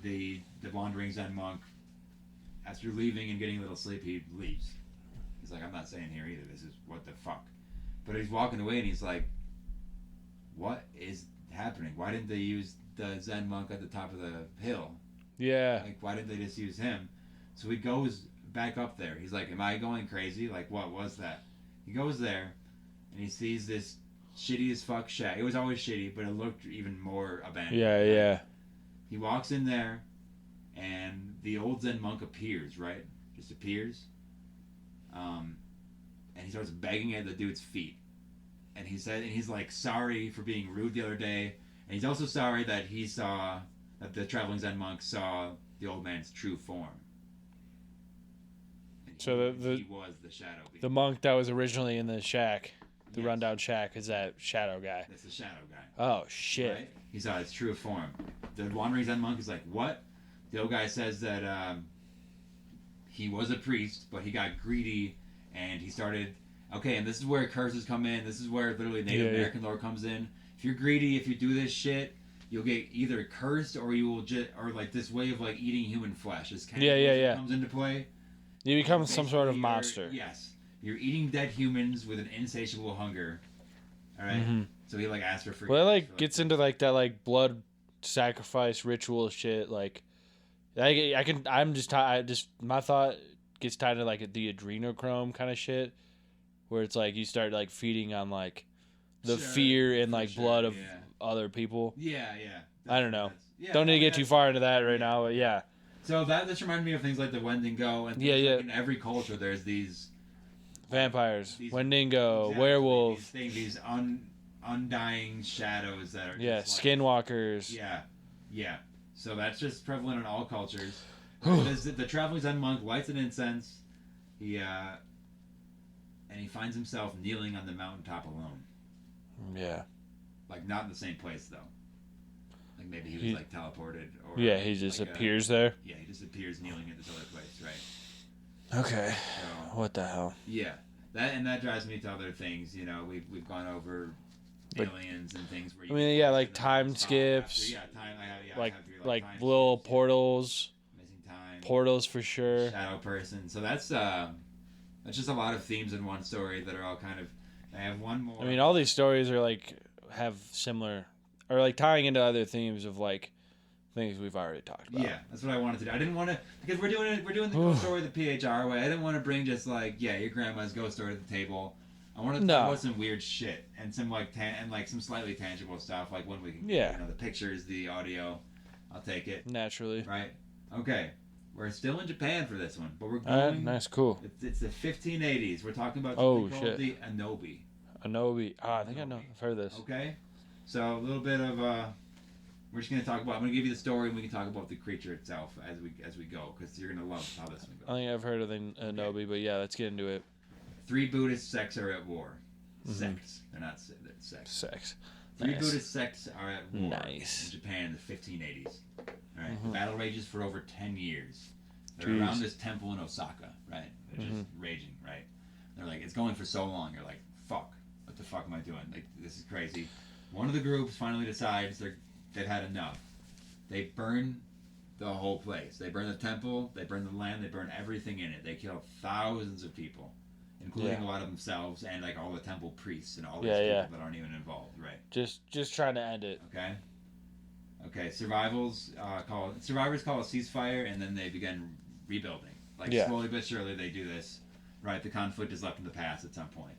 The wandering Zen monk, after leaving and getting a little sleep, he leaves. He's like, I'm not staying here either. This is what the fuck. But he's walking away and he's like, what is happening? Why didn't they use the Zen monk at the top of the hill? Yeah. Like, why didn't they just use him? So he goes back up there. He's like, am I going crazy? Like, what was that? He goes there and he sees this shitty as fuck shack. It was always shitty, but it looked even more abandoned. Yeah, yeah. He walks in there and the old Zen monk appears, right? Just appears. And he starts begging at the dude's feet. And he's like sorry for being rude the other day. And he's also sorry that that the traveling Zen monk saw the old man's true form. And So he was the shadow being. the monk that was originally in the shack, the rundown shack, is that shadow guy. That's the shadow guy. Oh shit! Right? He saw his true form. The wandering Zen monk is like, what? The old guy says that he was a priest, but he got greedy and he started. Okay, and this is where curses come in. This is where literally Native American lore comes in. If you're greedy, if you do this shit, you'll get either cursed or you will or like this way of like eating human flesh. This cannibalism comes into play. You become some sort of monster. Yes, you're eating dead humans with an insatiable hunger. All right. Mm-hmm. So he like asks for free. Well, it like gets into like that like blood sacrifice ritual shit. Like, my thought gets tied to like the adrenochrome kind of shit, where it's like you start like feeding on like the fear and like blood of other people. Yeah. I don't know. Don't need to get too far into that right now, but yeah. So that just reminded me of things like the Wendigo and things like in every culture there's these vampires, Wendigo, werewolf, these undying shadows that are just skinwalkers. Yeah. So that's just prevalent in all cultures. The traveling Zen monk lights an incense. And he finds himself kneeling on the mountaintop alone. Yeah. Like not in the same place though. Like maybe he was like teleported or he just appears there. Yeah, he just appears kneeling at this other place, right? Okay. So, what the hell? Yeah. That drives me to other things, you know, we've gone over aliens and things where you like time skips. Like time little skips, portals. Missing time. Portals for sure. Shadow person. So that's just a lot of themes in one story that are all kind of. I have one more. I mean, all these stories are like have similar, or like tying into other themes of like things we've already talked about. Yeah, that's what I wanted to do. I didn't want to because we're doing the ghost story the PHR way. I didn't want to bring just like your grandma's ghost story to the table. I wanted to talk about some weird shit and some like some slightly tangible stuff like when we can the pictures, the audio. I'll take it naturally. Right. Okay. We're still in Japan for this one, but we're going. Nice, cool. It's the 1580s. We're talking about something called the Anobi. Anobi. I think I've heard of this. Okay. So a little bit of we're just gonna talk about. I'm gonna give you the story, and we can talk about the creature itself as we go, because you're gonna love how this one goes. I think I've heard of the Anobi, but yeah, let's get into it. 3 Buddhist sects are at war. Sects. They're not they're sects. Sects. 3 Buddhist sects are at war in Japan in the 1580s. All right. The battle rages for over 10 years. They're around this temple in Osaka, right? They're just raging, right? They're like, it's going for so long. You're like, fuck. What the fuck am I doing? Like, this is crazy. One of the groups finally decides they've had enough. They burn the whole place. They burn the temple. They burn the land. They burn everything in it. They kill thousands of people, including a lot of themselves and like all the temple priests and all these people that aren't even involved, right? Just trying to end it. Okay. Survivors call a ceasefire, and then they begin rebuilding. Like slowly but surely they do this. Right, the conflict is left in the past at some point.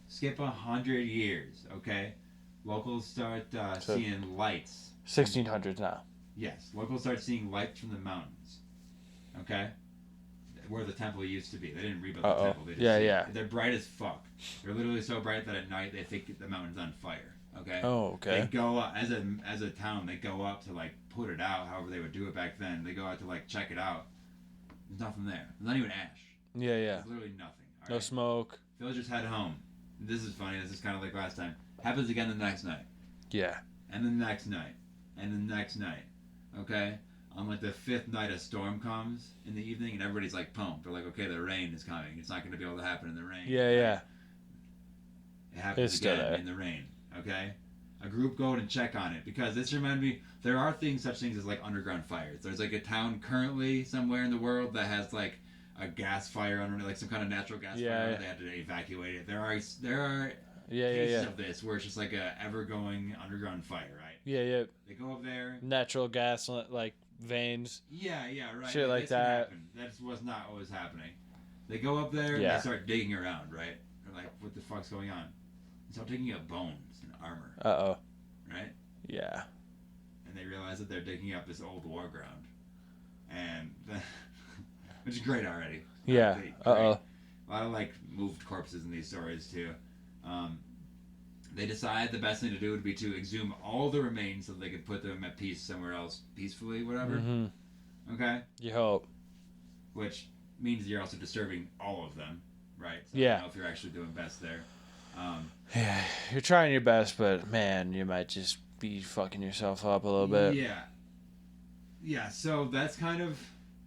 Skip 100 years, okay? Locals start seeing lights. 1600s now. Yes, locals start seeing lights from the mountains. Okay? Where the temple used to be. They didn't rebuild the temple. They just They're bright as fuck. They're literally so bright that at night they think the mountain's on fire. Okay? Oh, okay. They go up, as a town, they go up to like put it out, however they would do it back then. They go out to like check it out. There's nothing there. There's not even ash. Yeah. There's literally nothing. No smoke. Villagers head home. This is funny. This is kind of like last time. Happens again the next night. Yeah. And the next night. And the next night. Okay? On like the 5th night, a storm comes in the evening, and everybody's like pumped. They're like, okay, the rain is coming. It's not going to be able to happen in the rain. Yeah, yeah. It happens It's still again there. in the rain. Okay? A group go and check on it, because this reminded me, there are such things as like underground fires. There's like a town currently somewhere in the world that has like a gas fire under, like some kind of natural gas fire. Yeah. They had to evacuate it. There are Yeah, cases of this where it's just like a ever-going underground fire, right? Yeah, yeah. They go up there. Natural gas, like, veins. Yeah, right. Shit like This can that. happen. That was not what was happening. They go up there and Yeah. they start digging around, right? They're like, what the fuck's going on? They start digging up bones and armor. Uh-oh. Right? Yeah. And they realize that they're digging up this old war ground. And, which is great already. Yeah. Great. Uh-oh. A lot of, like, moved corpses in these stories, too. They decide the best thing to do would be to exhume all the remains so they could put them at peace somewhere else peacefully, whatever. Mm-hmm. Okay? You hope. Which means you're also disturbing all of them, right? So Yeah. I don't know if you're actually doing best there. Yeah, you're trying your best, but man, you might just be fucking yourself up a little bit. Yeah, so that's kind of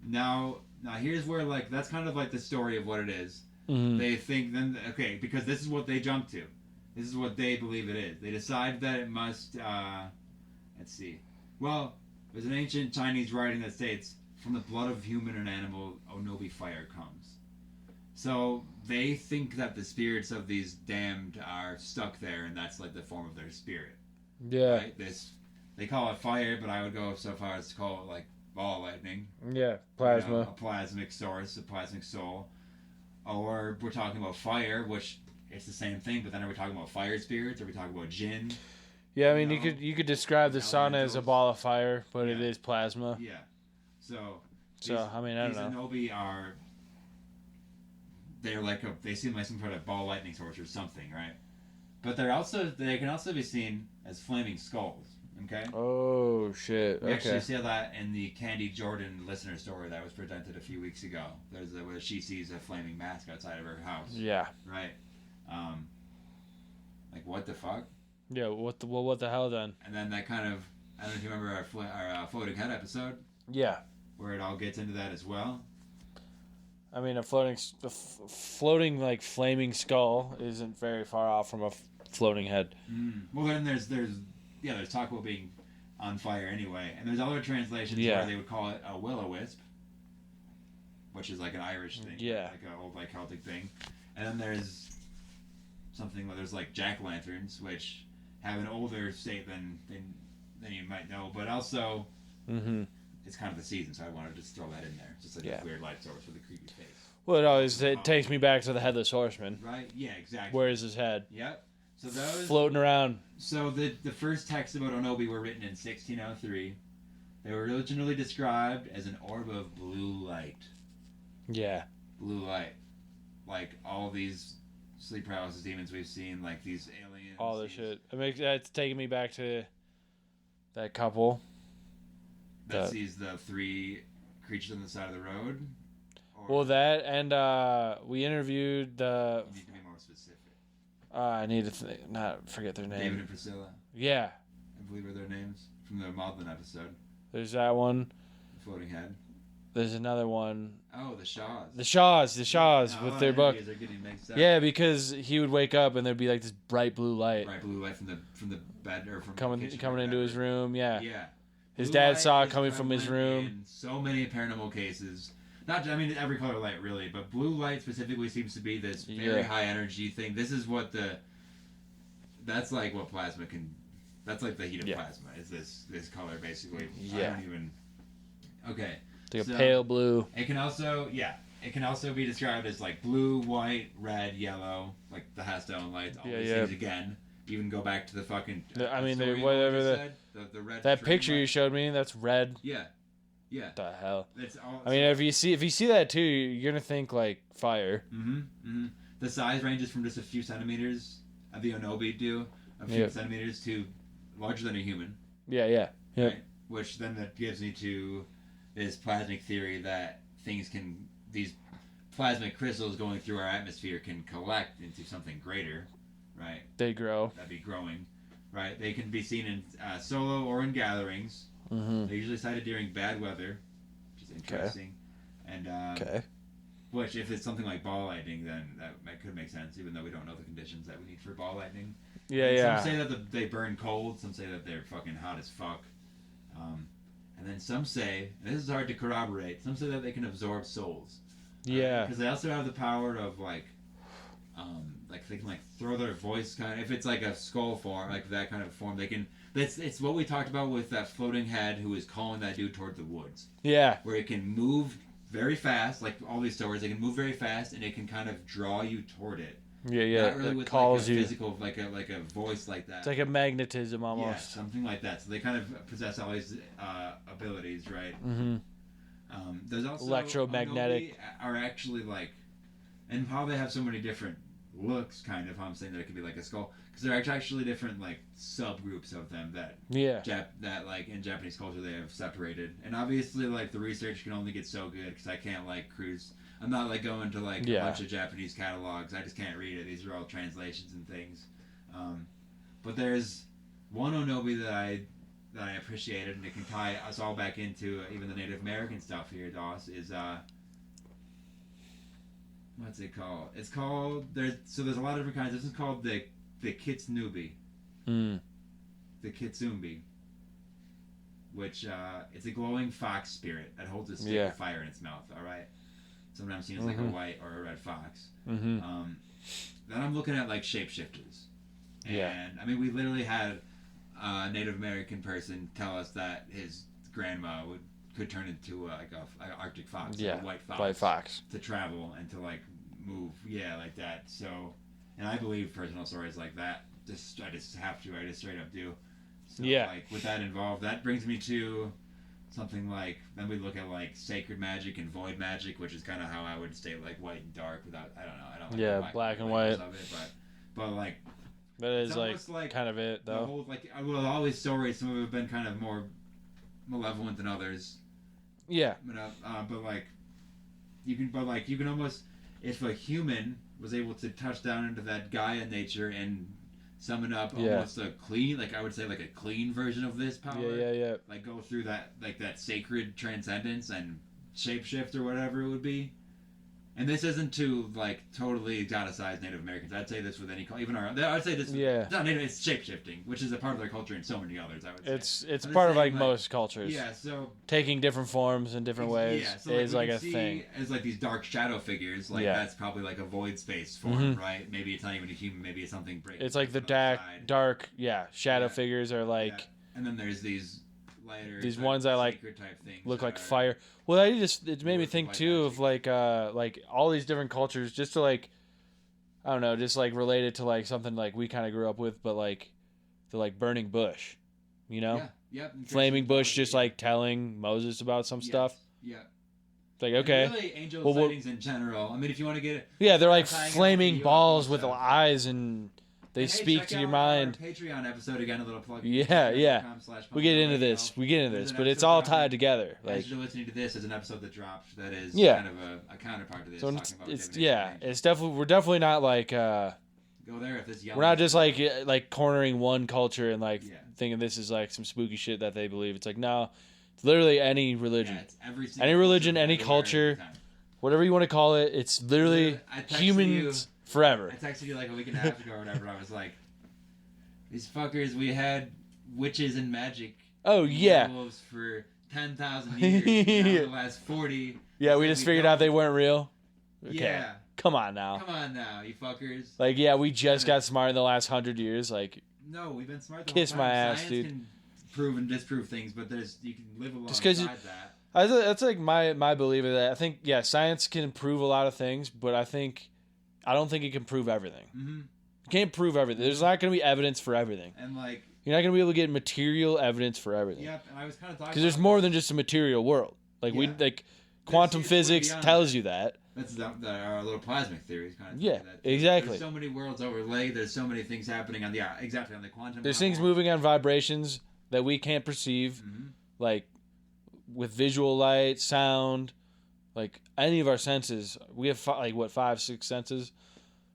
now here's where, like, that's kind of like the story of what it is. Mm-hmm. They think then, okay, because this is what they jump to. This is what they believe it is. They decide that it must, let's see. Well, there's an ancient Chinese writing that states, from the blood of human and animal, Onobi fire comes. So they think that the spirits of these damned are stuck there, and that's like the form of their spirit. Yeah. Right? They call it fire, but I would go so far as to call it like ball lightning. Yeah, plasma. You know, a plasmic source, a plasmic soul. Or we're talking about fire, which it's the same thing, but then are we talking about fire spirits? Are we talking about jinn? Yeah, I mean, you could describe the sun as a ball of fire, but it is plasma. Yeah. So I mean, I don't know. These Onobi they seem like some sort of ball lightning source or something, right? But they can also be seen as flaming skulls. Okay. Oh shit! We Okay. actually see that in the Candy Jordan listener story that was presented a few weeks ago. There's where she sees a flaming mask outside of her house. Yeah. Right. Like, what the fuck? Yeah. What the hell then? And then that kind of, I don't know if you remember our floating head episode. Yeah. Where it all gets into that as well. I mean, a floating like flaming skull isn't very far off from a floating head. Well, then there's talk about being on fire anyway, and there's other translations where they would call it a will-o-wisp, which is like an Irish thing, like an old like Celtic thing. And then there's something where there's like jack-o'-lanterns, which have an older state than you might know, but also it's kind of the season, so I wanted to just throw that in there. It's just like a weird light source with a creepy face. Well, it takes me back to the Headless Horseman. Right? Yeah, exactly. Where is his head? Yep. So those floating around. So the first texts about Onobi were written in 1603. They were originally described as an orb of blue light. Yeah. Blue light. Like all these sleep paralysis demons we've seen, like these aliens. All this shit. It's taking me back to that couple. That sees the 3 creatures on the side of the road. Well, that and we interviewed the. You need to be more specific. I need to not forget their name. David and Priscilla. Yeah. I believe are their names from the Maudlin episode. There's that one. The floating head. There's another one. Oh, the Shaws. The Shaws with their book. Yeah, because he would wake up and there'd be like this bright blue light. Bright blue light from the bed or from coming the kitchen coming into his room. Yeah. Yeah. His Blue dad light saw it is coming from his room. In so many paranormal cases. Every color light really, but blue light specifically seems to be this very high energy thing. This is what that's like what plasma can. That's like the heat of plasma. Is this color basically? Yeah. I don't even. Okay. Like a pale blue. It can also be described as like blue, white, red, yellow, like the Hearthstone lights. All these things again. Even go back to the fucking. I mean, whatever the red. That picture you showed me, that's red. Yeah. Yeah. What the hell? It's all, I mean, if you see that too, you're gonna think like fire. The size ranges from just a few centimeters. The Onobi do a few centimeters to larger than a human. Yeah. Right? Which then that gives me to this plasmic theory that these plasmic crystals going through our atmosphere can collect into something greater. right? They grow. That'd be growing, right? They can be seen in solo or in gatherings. Mm-hmm. They're usually sighted during bad weather, which is interesting. And which, if it's something like ball lightning, then that could make sense, even though we don't know the conditions that we need for ball lightning. Yeah. Some say that they burn cold. Some say that they're fucking hot as fuck. And then some say, and this is hard to corroborate, some say that they can absorb souls. Yeah. Because they also have the power of like they can like throw their voice kind of, if it's like a skull form, like that kind of form, they can. It's what we talked about with that floating head who is calling that dude toward the woods. Yeah. Where it can move very fast, like all these stories, they can move very fast, and it can kind of draw you toward it. Yeah. Not really it with calls like a you. physical, like a voice like that. It's like a magnetism Yeah, almost. something like that. So they kind of possess all these abilities, right? Mm-hmm. There's also Electromagnetic. Onobi are actually like, and how they have so many different looks, kind of. How I'm saying that it could be like a skull, because there are actually different like subgroups of them that that like in Japanese culture they have separated. And obviously like the research can only get so good because I can't like cruise. I'm not like going to like a bunch of Japanese catalogs. I just can't read it. These are all translations and things. But there's one Onobi that I appreciated, and it can tie us all back into even the Native American stuff here, Doss, is what's it called? It's called there's a lot of different kinds. This is called the Kitsunubi. The Kitsumbi. Which it's a glowing fox spirit that holds a stick of fire in its mouth, alright? Sometimes seen as like a white or a red fox. Then I'm looking at like shapeshifters. And I mean we literally had a Native American person tell us that his grandma could turn into like an Arctic fox, like a white fox, to travel and to like move, like that. So, and I believe personal stories like that. I just straight up do. So, like with that involved, that brings me to something like then we look at like sacred magic and void magic, which is kind of how I would state like white and dark. Without I don't like the black and white of it, but like. That is like kind of it, though. The whole, like, well, all these stories, some of them have been kind of more malevolent than others. Yeah. But you can almost, if a human was able to touch down into that Gaia nature and summon up almost a clean, like I would say, like a clean version of this power. Yeah. Like go through that, like that sacred transcendence and shapeshift or whatever it would be. And this isn't to like totally exoticize Native Americans. I'd say this with any even our. I'd say this. It's not Native. It's shapeshifting, which is a part of their culture and so many others. I would say it's part of like most cultures. Yeah. So taking different forms in different ways is like a thing. As like these dark shadow figures, like that's probably like a void space form, right? Maybe it's not even a human. Maybe it's something. It's like the dark shadow figures are like. Yeah. And then there's these lighter. These ones I like look like fire. Well, it made me think too of like all these different cultures, just to like, I don't know, just like related to like something like we kind of grew up with, but like the like burning bush, you know, flaming bush, just like telling Moses about some stuff. Yeah. It's like okay. And really, angel sightings in general. I mean, if you want to get it. Yeah, they're like flaming balls with eyes and. They speak to your mind. Our Patreon episode again, a little plug. Yeah. We get into this, but it's all tied together. Like as you're listening to this, is an episode that dropped that is kind of a counterpart to this. So it's definitely we're definitely not like go there if this. We're not just like cornering one culture and like thinking this is like some spooky shit that they believe. It's like no, it's literally any religion, any religion, any culture, whatever you want to call it. It's literally humans. Forever. I texted you like a week and a half ago or whatever. I was like, these fuckers, we had witches and magic. Oh, yeah. For 10,000 years. Now the last 40. Yeah, we just figured out they weren't real. Okay. Yeah. Come on now, you fuckers. Like, yeah, we just got smart in the last 100 years. Like, no, we've been smart the kiss whole time. my ass, Science dude. Can prove and disprove things, but you can live alongside that. That's like my belief of that. I think, science can prove a lot of things, but I don't think it can prove everything. Mm-hmm. You can't prove everything. There's not going to be evidence for everything. And like you're not going to be able to get material evidence for everything. Yep, and I was kind of talking because there's more than just a material world. Like quantum physics tells you that. That's our little plasmic theories kind of. Yeah, exactly. There's so many worlds overlaid. There's so many things happening on the quantum. There's things moving on vibrations that we can't perceive, like with visual light, sound. Like any of our senses, we have 5, 6 senses.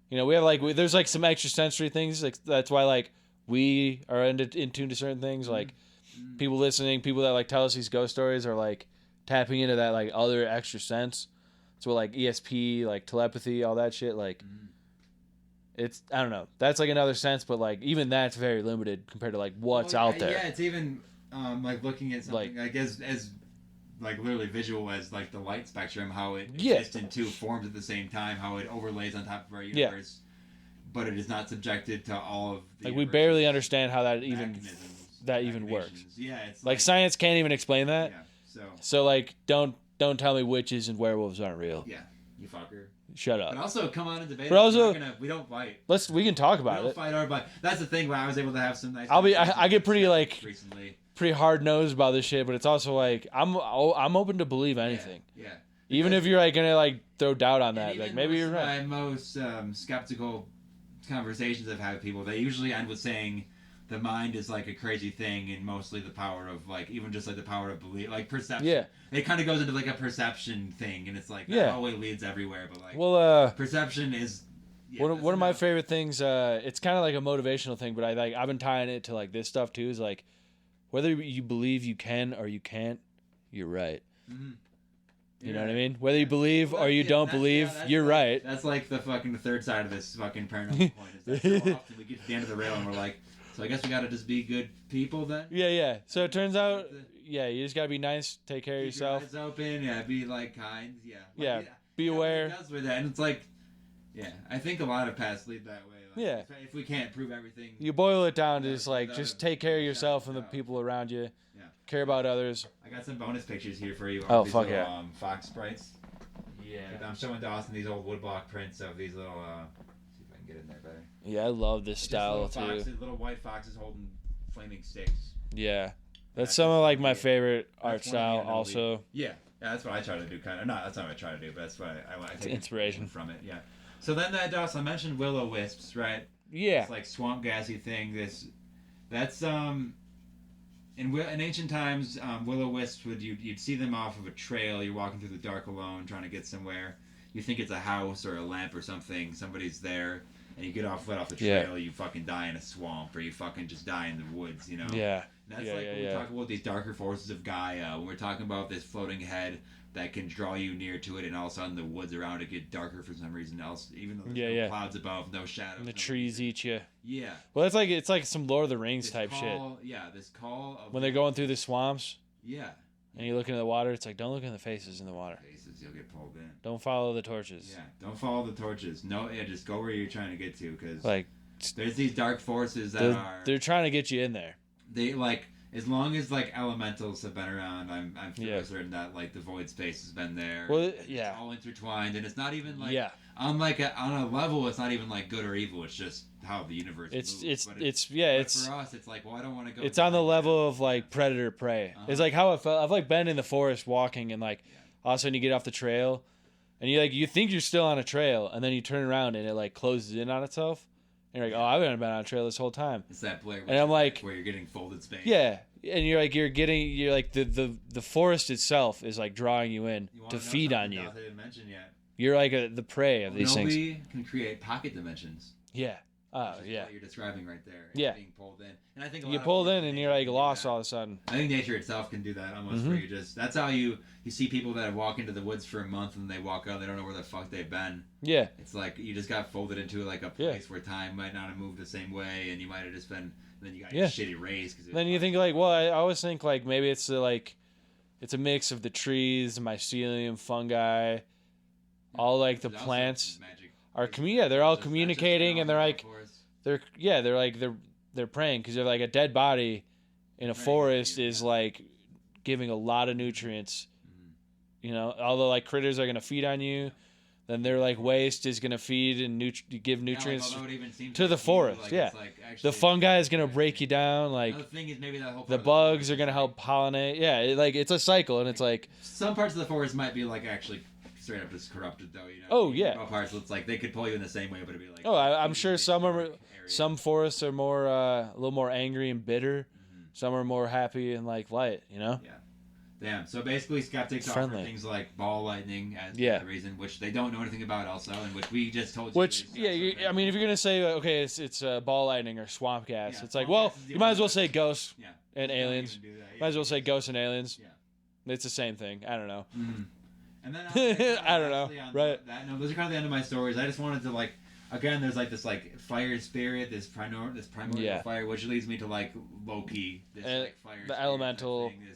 You know, we have like there's like some extrasensory things. Like that's why like we are in tune to certain things. Like people listening, people that like tell us these ghost stories are like tapping into that like other extra sense. So like ESP, like telepathy, all that shit. Like it's I don't know. That's like another sense, but like even that's very limited compared to like what's out there. Yeah, it's even like looking at something like as like literally visual as like the light spectrum, how it exists in two forms at the same time, how it overlays on top of our universe, but it is not subjected to all of the like we barely understand how that even works. Yeah, it's like science can't even explain that. Yeah, so like don't tell me witches and werewolves aren't real. Yeah, you fucker. Shut up. But also, come on and debate. But also, we don't fight. We can talk about it. We don't fight or fight. That's the thing. Where I was able to have some nice. I get pretty like recently. Pretty hard nosed about this shit, but it's also like I'm open to believe anything. Yeah. Even if you're like gonna like throw doubt on that, like maybe you're right. My most skeptical conversations I've had with people, they usually end with saying the mind is like a crazy thing, and mostly the power of like even just like the power of belief, like perception. Yeah. It kind of goes into like a perception thing, and it's like that always leads everywhere. But like, perception is. Yeah, one of my favorite things. It's kind of like a motivational thing, but I've been tying it to like this stuff too. Is like. Whether you believe you can or you can't, you're right. Mm-hmm. You know what I mean? Whether you believe or you don't believe, you're right. That's like the fucking third side of this fucking paranormal point. Is that so often we get to the end of the rail and we're like, so I guess we gotta just be good people then? Yeah. So it turns out, you just gotta be nice, take care of yourself. Keep your eyes open, be like kind, be aware. It does with that, and it's like, I think a lot of paths lead that way. Like, if we can't prove everything, you boil it down to just like take care of yourself and the people around you. Yeah. Care about others. I got some bonus pictures here for you. Oh these fuck little, fox sprites. Yeah. I'm showing Dawson these old woodblock prints of these little. See if I can get in there better. Yeah, I love this style little too. Foxes, little white foxes holding flaming sticks. Yeah, that's some of like my favorite art style. Also. Yeah, that's what I try to do. Kind of. That's not what I try to do, but that's what I take inspiration from it. Yeah. So then that Dawson, I mentioned will-o-wisps, right? Yeah. It's like swamp gassy thing. That's in ancient times, will-o-wisps you'd see them off of a trail. You're walking through the dark alone, trying to get somewhere. You think it's a house or a lamp or something. Somebody's there, and you get off the trail. You fucking die in a swamp, or you fucking just die in the woods. You know. Yeah. And that's when we talk about these darker forces of Gaia. When we're talking about this floating head that can draw you near to it, and all of a sudden the woods around it get darker for some reason else, even though there's no clouds above, no shadows. And the trees eat you. Yeah. Well, it's like some Lord of the Rings type shit. Yeah, this call of... When they're going through the swamps. Yeah. And you look into the water, it's like, don't look in the faces in the water. You'll get pulled in. Don't follow the torches. Yeah, don't follow the torches. No, just go where you're trying to get to, because like, there's these dark forces that they're trying to get you in there. They like... As long as like elementals have been around, I'm fairly certain that like the void space has been there. Well, it's all intertwined, and it's not even like on a level. It's not even like good or evil. It's just how the universe moves. It's for us. It's like, well, I don't want to go. It's on the level of like predator prey. It's like how I felt. I've like been in the forest walking, and like all of a sudden you get off the trail, and you think you're still on a trail, and then you turn around and it like closes in on itself. And you're like, oh, I've been on a trail this whole time. It's that Blair Witch, and I'm like, where you're getting folded space. Yeah, and you're like the forest itself is like drawing you in to feed on you. I didn't mention yet. You're like the prey of these things. Nobody can create pocket dimensions. Yeah. Oh, yeah. What you're describing right there. Yeah. Being pulled in, and I think you get pulled in and you're like lost all of a sudden. I think nature itself can do that almost. Where you just that's how you see people that walk into the woods for a month and they walk out, they don't know where the fuck they've been. Yeah. It's like you just got folded into like a place where time might not have moved the same way, and you might have just been. And then you got your shitty race. Then you think like, well, I always think like maybe it's like it's a mix of the trees, the mycelium, fungi, all like the plants are they're all communicating, and they're like they're praying, because they're like a dead body in a forest is like giving a lot of nutrients. You know, all the like critters are gonna feed on you. Then their like waste is gonna feed and give nutrients to the forest. The fungi is gonna break you down. Like the thing is, maybe that whole the bugs are gonna help pollinate. Yeah, it's a cycle, and it's like some parts of the forest might be like actually straight up just corrupted, though. You know. Oh yeah. Parts it's like they could pull you in the same way, but it'd be like. Oh, I'm sure some forests are more a little more angry and bitter. Some are more happy and like light. You know. Yeah. Damn. So basically, skeptics offer Friendly. things like ball lightning as Yeah. the reason, which they don't know anything about, also, and which we just told you. Which, is yeah, also I mean, if you're gonna say it's ball lightning or swamp gas, Yeah, it's like, swamp well, gas is the you might only as well one say that's- ghosts yeah. and Don't aliens. even do that. Might as well say ghosts and aliens. Yeah. It's the same thing. I don't know. And then I don't know. Right. No, those are kind of the end of my stories. I just wanted to like, again, there's like this like fire spirit, this primordial Yeah. fire, which leads me to like Loki, this And like fire. the spirit elemental. type thing,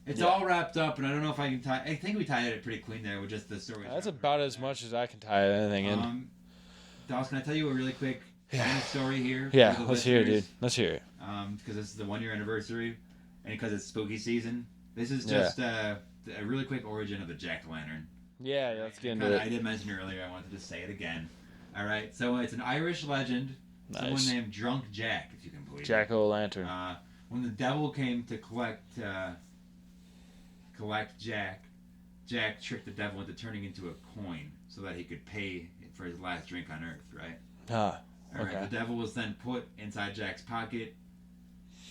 it's Yeah. all wrapped up, and I don't know if I can tie. I think we tied it pretty clean there with just the story. That's about as much as I can tie anything in. Dallas, can I tell you a really quick story here? Yeah, for the let's hear it, listeners? dude. Let's hear it. Because this is the 1 year anniversary, and because it's spooky season. This is Yeah. just a really quick origin of the jack-o'-lantern. Yeah, let's get into I it. did mention it earlier. I wanted to say it again. All right. So it's an Irish legend. Someone Nice. named Drunk Jack, if you can believe it. Jack-o'-lantern. When the devil came to collect Jack, Jack tricked the devil into turning into a coin so that he could pay for his last drink on Earth. Right. Ah. All right. Okay. The devil was then put inside Jack's pocket,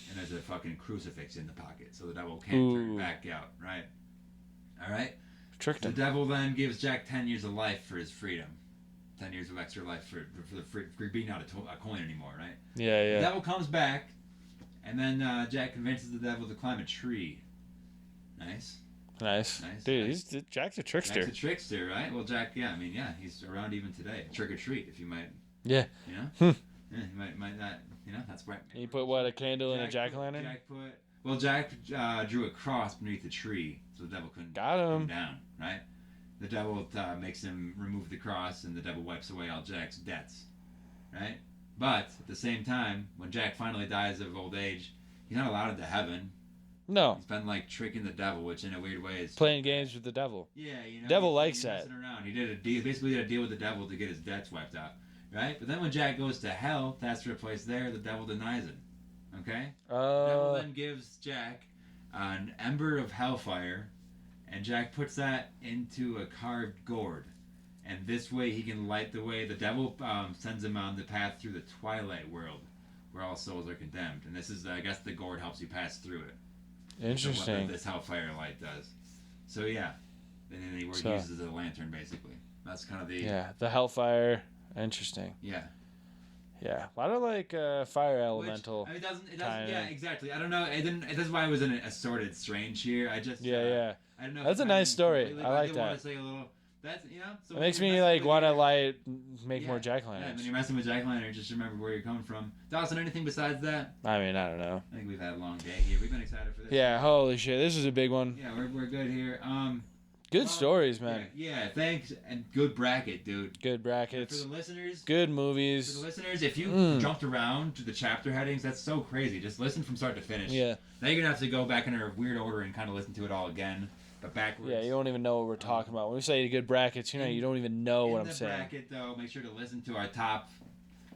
and there's a fucking crucifix in the pocket, so the devil can't turn Ooh. back out. Right. All right. Tricked The him. devil then gives Jack 10 years of life for his freedom. 10 years of extra life for being not a coin anymore, right? Yeah, yeah. The devil comes back, and then Jack convinces the devil to climb a tree. Nice. Nice. Dude, Jack's a trickster. Jack's a trickster, right? Well, Jack, he's around even today. Trick or treat, if you might. Yeah. You know? Yeah, you might not, that's right. You put what, a candle in a jack-o'-lantern? Jack drew a cross beneath the tree, so the devil couldn't Got him. come down, right? The devil makes him remove the cross, and the devil wipes away all Jack's debts, right? But at the same time, when Jack finally dies of old age, he's not allowed into heaven. No. He's been like tricking the devil, which in a weird way is Playing games with the devil. Yeah, Devil he's likes that. messing around. He did a deal, basically did a deal with the devil to get his debts wiped out, right? But then when Jack goes to hell to ask for a place there, the devil denies him. Okay. The devil then gives Jack an ember of hellfire, and Jack puts that into a carved gourd, and this way he can light the way. The devil sends him on the path through the twilight world, where all souls are condemned. And this is, I guess, the gourd helps you pass through it. Interesting. So what this hellfire light does. So yeah, and then he uses it as a lantern, basically. That's kind of the the hellfire. Interesting. Yeah. Yeah, I don't like fire elemental. It doesn't. Yeah, exactly. I don't know. It didn't. That's why it was an assorted strange here. I just. Yeah. I don't know. That's a nice story. I like did want that. to say a little. That's So it makes when me you're like messing want to with make more jack lanterns. Yeah, when you're messing with jack lanterns, just remember where you're coming from. Dawson, anything besides that? I mean, I don't know. I think we've had a long day here. We've been excited for this. Yeah, holy shit, this is a big one. Yeah, we're good here. Good stories, man. Yeah, thanks, and good bracket, dude. Good brackets. For the listeners. Good movies. For the listeners, if you jumped around to the chapter headings, that's so crazy. Just listen from start to finish. Yeah. Now you're gonna have to go back in a weird order and kind of listen to it all again, but backwards. Yeah, you don't even know what we're talking about. When we say good brackets, you don't even know what I'm In saying. the bracket, though, make sure to listen to our top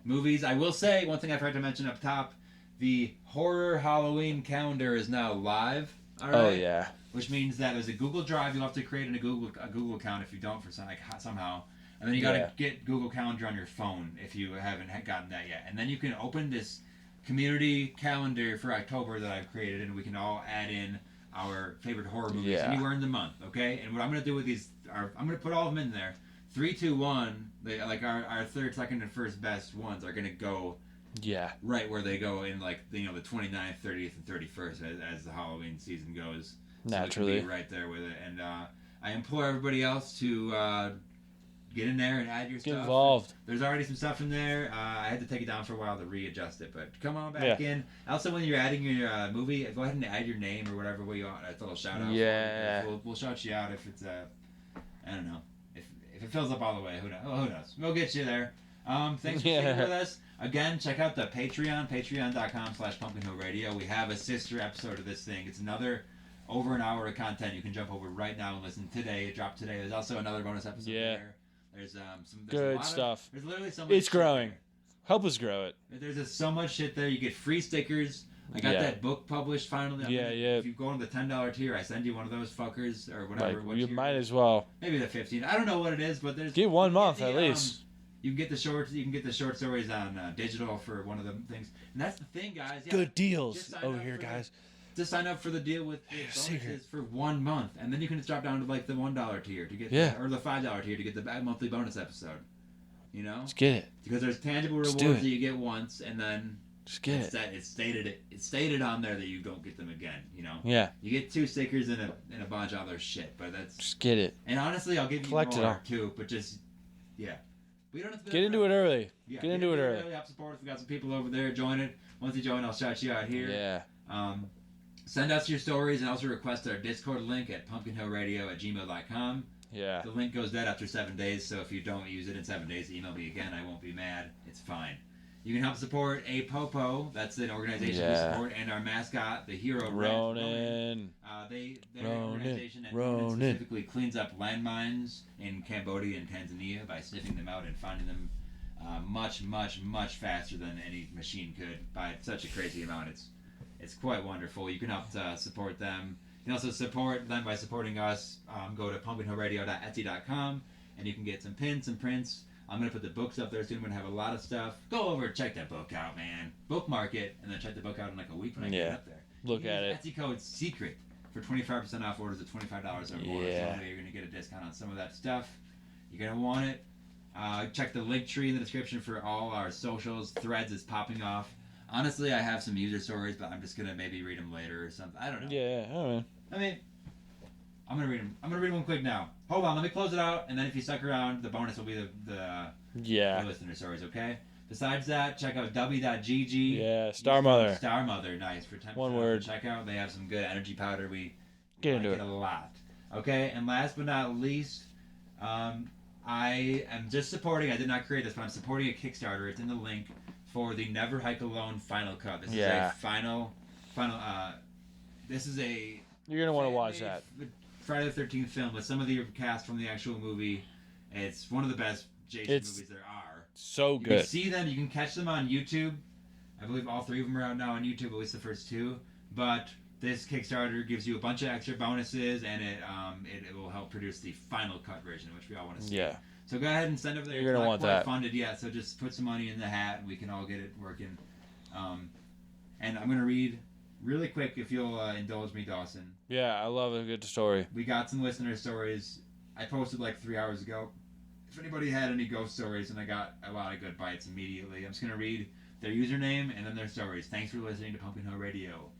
movies. I will say one thing I forgot to mention up top: the horror Halloween calendar is now live. All right? Oh yeah. Which means that there's a Google Drive. You'll have to create a Google account if you don't for somehow, and then you got to get Google Calendar on your phone if you haven't gotten that yet. And then you can open this community calendar for October that I've created, and we can all add in our favorite horror movies anywhere in the month. Okay. And what I'm gonna do with these, I'm gonna put all of them in there. 3, 2, 1. Like our third, second, and first best ones are gonna go. Yeah. Right where they go in, like the 29th, 30th, and 31st as the Halloween season goes. Naturally. So be right there with it. And I implore everybody else to get in there and add your stuff. Get involved. There's already some stuff in there. I had to take it down for a while to readjust it, but come on back in. Also, when you're adding your movie, go ahead and add your name or whatever way you want. A little shout out. Yeah. We'll shout you out if it's I don't know. If it fills up all the way, who knows? We'll get you there. Thanks for sticking with us. Again, check out the Patreon, patreon.com/PumpkinHillRadio. We have a sister episode of this thing. It's another over an hour of content. You can jump over right now and listen today. It dropped today. There's also another bonus episode there. There's good stuff. There's literally so much. It's growing. Help us grow it. There's so much shit there. You get free stickers. I got that book published finally. If you go on the $10 tier, I send you one of those fuckers or whatever. Like, you might as well. Maybe the 15. I don't know what it is, but there's. Get 1 month at least. You can get the shorts. You can get the short stories on digital for one of the things, and that's the thing, guys. Yeah, good deals over here, guys. just sign up for the deal with the bonuses for 1 month, and then you can just drop down to like the $1 tier to get, or the $5 tier to get the monthly bonus episode. You know, let's get it. Because there's tangible rewards that you get once, and then just get it's stated on there that you don't get them again. You know. Yeah. You get 2 stickers and a bunch of other shit, but that's just get it. And honestly, I'll give you Collect more too, but just we don't have to get into it early. Yeah, get into it early. Help support us. We got some people over there. Join it. Once you join, I'll shout you out here. Yeah. Send us your stories and also request our Discord link at pumpkinhillradio@gmail.com. Yeah. The link goes dead after 7 days, so if you don't use it in 7 days, email me again. I won't be mad. It's fine. You can help support A Popo. That's an organization we support, and our mascot, the hero Ronin. Their organization specifically cleans up landmines in Cambodia and Tanzania by sniffing them out and finding them much, much, much faster than any machine could by such a crazy amount. It's quite wonderful. You can help support them. You can also support them by supporting us. Go to pumpkinhillradio.etsy.com, and you can get some pins, some prints. I'm going to put the books up there soon. I'm going to have a lot of stuff. Go over, check that book out, man. Bookmark it, and then check the book out in like a week when I get it up there. Look at it. Etsy code SECRET for 25% off orders of $25 or more. Yeah. So you're going to get a discount on some of that stuff. You're going to want it. Check the link tree in the description for all our socials. Threads is popping off. Honestly, I have some user stories, but I'm just going to maybe read them later or something. I don't know. Yeah, I don't know. I mean, I'm going to read them. I'm going to read one quick now. Hold on, let me close it out, and then if you stuck around, the bonus will be the listener stories, okay? Besides that, check out w.gg. Yeah, Star Mother. Star Mother, nice. For 10% one word. Check out. They have some good energy powder. We get into it a lot. Okay, and last but not least, I am just supporting. I did not create this, but I'm supporting a Kickstarter. It's in the link for the Never Hike Alone final cut. This is a final. This is a. You're gonna want to watch that. Friday the 13th film with some of the cast from the actual movie. It's one of the best Jason movies there are. So good. You can see them. You can catch them on YouTube. I believe all 3 of them are out now on YouTube, at least the first 2. But this Kickstarter gives you a bunch of extra bonuses, and it will help produce the final cut version, which we all want to see. Yeah. So go ahead and send over there. You're gonna want that. It's not quite funded yet, so just put some money in the hat, and we can all get it working. And I'm gonna read really quick, if you'll indulge me, Dawson. Yeah, I love a good story. We got some listener stories. I posted like 3 hours ago. If anybody had any ghost stories, and I got a lot of good bites immediately. I'm just going to read their username and then their stories. Thanks for listening to Pumpkin Hill Radio.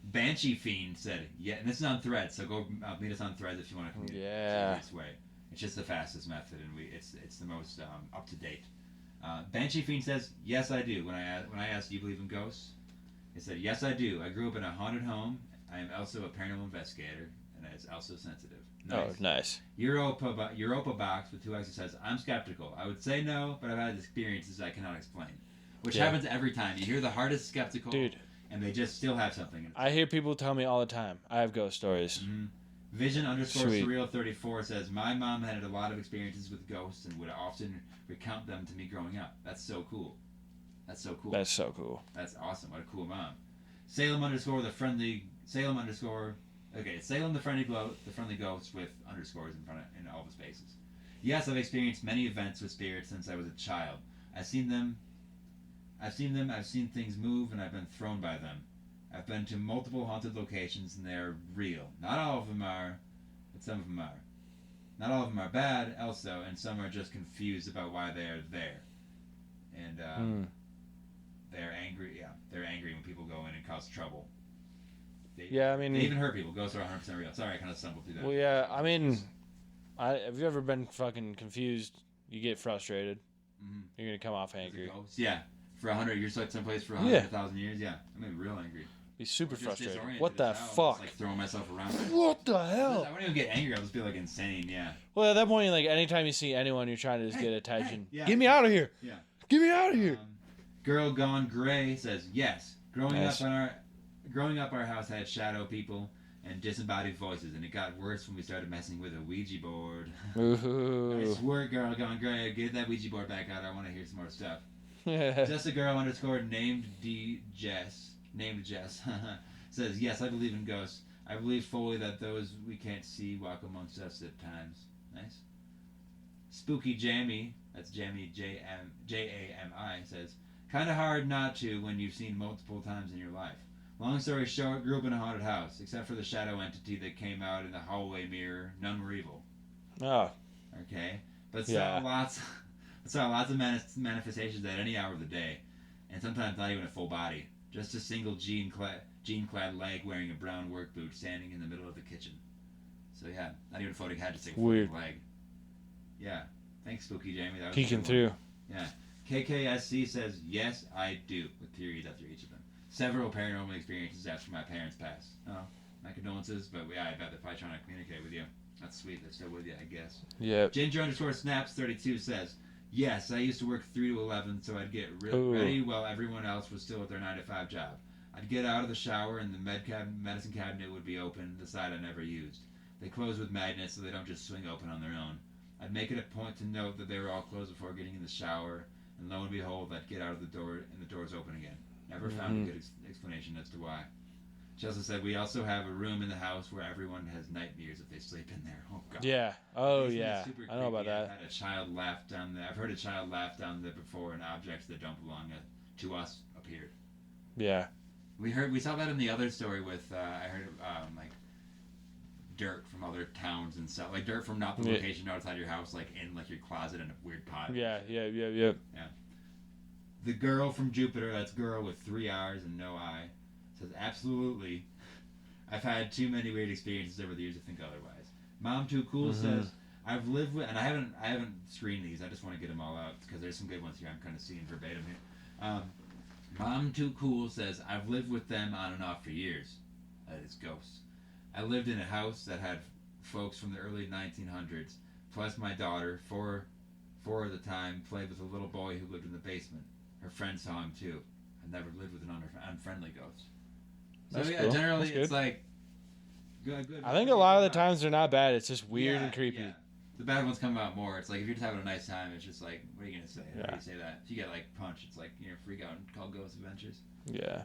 Banshee Fiend said, yeah, and this is on Threads, so go meet us on Threads if you want to communicate this way. It's just the fastest method, and it's the most up to date. Banshee Fiend says, yes, I do. When I asked, do you believe in ghosts? It said, yes, I do. I grew up in a haunted home. I am also a paranormal investigator, and it's also sensitive. Nice. Oh, nice. Europa Box with 2 X's says, I'm skeptical. I would say no, but I've had experiences I cannot explain. Which happens every time. You hear the hardest skeptical, dude, and they just still have something. I hear people tell me all the time, I have ghost stories. Mm-hmm. Vision_surreal34 says, my mom had a lot of experiences with ghosts and would often recount them to me growing up. That's so cool. That's so cool. That's so cool. That's awesome. What a cool mom. Salem the friendly ghost with underscores in all the spaces. Yes, I've experienced many events with spirits since I was a child. I've seen things move, and I've been thrown by them. I've been to multiple haunted locations, and they're real. Not all of them are, but some of them are. Not all of them are bad, also, and some are just confused about why they are there. And they're angry. Yeah, they're angry when people go in and cause trouble. They even hurt people. Ghosts are 100% real. Sorry, I kind of stumbled through that. Well, yeah, I mean, have you ever been fucking confused? You get frustrated. Mm-hmm. You're gonna come off angry. Yeah, for 100, you're stuck someplace for 100,000 years. Yeah, I'm gonna be real angry. Be super frustrated. What the fuck? Like throwing myself around. What the hell? I wouldn't even get angry. I'll just be like insane. Yeah. Well, at that point, like anytime you see anyone, you're trying to just get attention. Yeah. Get me out of here. Yeah. Get me out of here. Girl Gone Gray says yes. Growing up, our house had shadow people and disembodied voices, and it got worse when we started messing with a Ouija board. Ooh. Nice work, Girl Gone Gray. Get that Ouija board back out. I want to hear some more stuff. Just a girl named Jess says, yes, I believe in ghosts. I believe fully that those we can't see walk amongst us at times. Nice. Spooky Jammy, that's Jammy Jami, says, Kind of hard not to when you've seen multiple times in your life. Long story short, grew up in a haunted house, except for the shadow entity that came out in the hallway mirror. None were evil. Oh. Okay, but Yeah. saw lots of manifestations at any hour of the day, and sometimes not even a full body. Just a single jean-clad leg wearing a brown work boot standing in the middle of the kitchen. So yeah, not even a floating head, just a floating leg. Yeah, thanks, Spooky Jamie. That was Peeking through. Yeah. KKSC says, yes, I do, with theories after each of them. Several paranormal experiences after my parents passed. Oh, my condolences, but yeah, I bet they're probably trying to communicate with you. That's sweet. They're still with you, I guess. Yeah. Ginger_snaps32 says, yes, I used to work 3 to 11, so I'd get ready while everyone else was still at their 9 to 5 job. I'd get out of the shower and the medicine cabinet would be open, the side I never used. They close with magnets so they don't just swing open on their own. I'd make it a point to note that they were all closed before getting in the shower, and lo and behold, I'd get out of the door and the door's open again. Never found a good explanation as to why. She also said, we also have a room in the house where everyone has nightmares if they sleep in there. Oh, God. Yeah. Oh, yeah. I know about that. I've had a child laugh down there. I've heard a child laugh down there before, and objects that don't belong to us appeared. Yeah. We saw that in the other story with, I heard, like, dirt from other towns and stuff. Like, dirt from not the location outside your house, like, in, like, your closet in a weird pot. Yeah. The girl from Jupiter, that's girl with 3 R's and no I, says, absolutely. I've had too many weird experiences over the years to think otherwise. Mom Too Cool says, I've lived with, and I haven't screened these, I just want to get them all out, because there's some good ones here I'm kind of seeing verbatim here. Mom Too Cool says, I've lived with them on and off for years. That is ghosts. I lived in a house that had folks from the early 1900s, plus my daughter, four at the time, played with a little boy who lived in the basement. Her friend saw him too. I've never lived with an unfriendly ghost. So That's yeah, cool. generally That's it's like good. I think a lot of the times they're not bad. It's just weird and creepy. Yeah. The bad ones come out more. It's like if you're just having a nice time, it's just like, what are you gonna say? How do you say that? If you get like punched, it's like freak out and call Ghost Adventures. Yeah.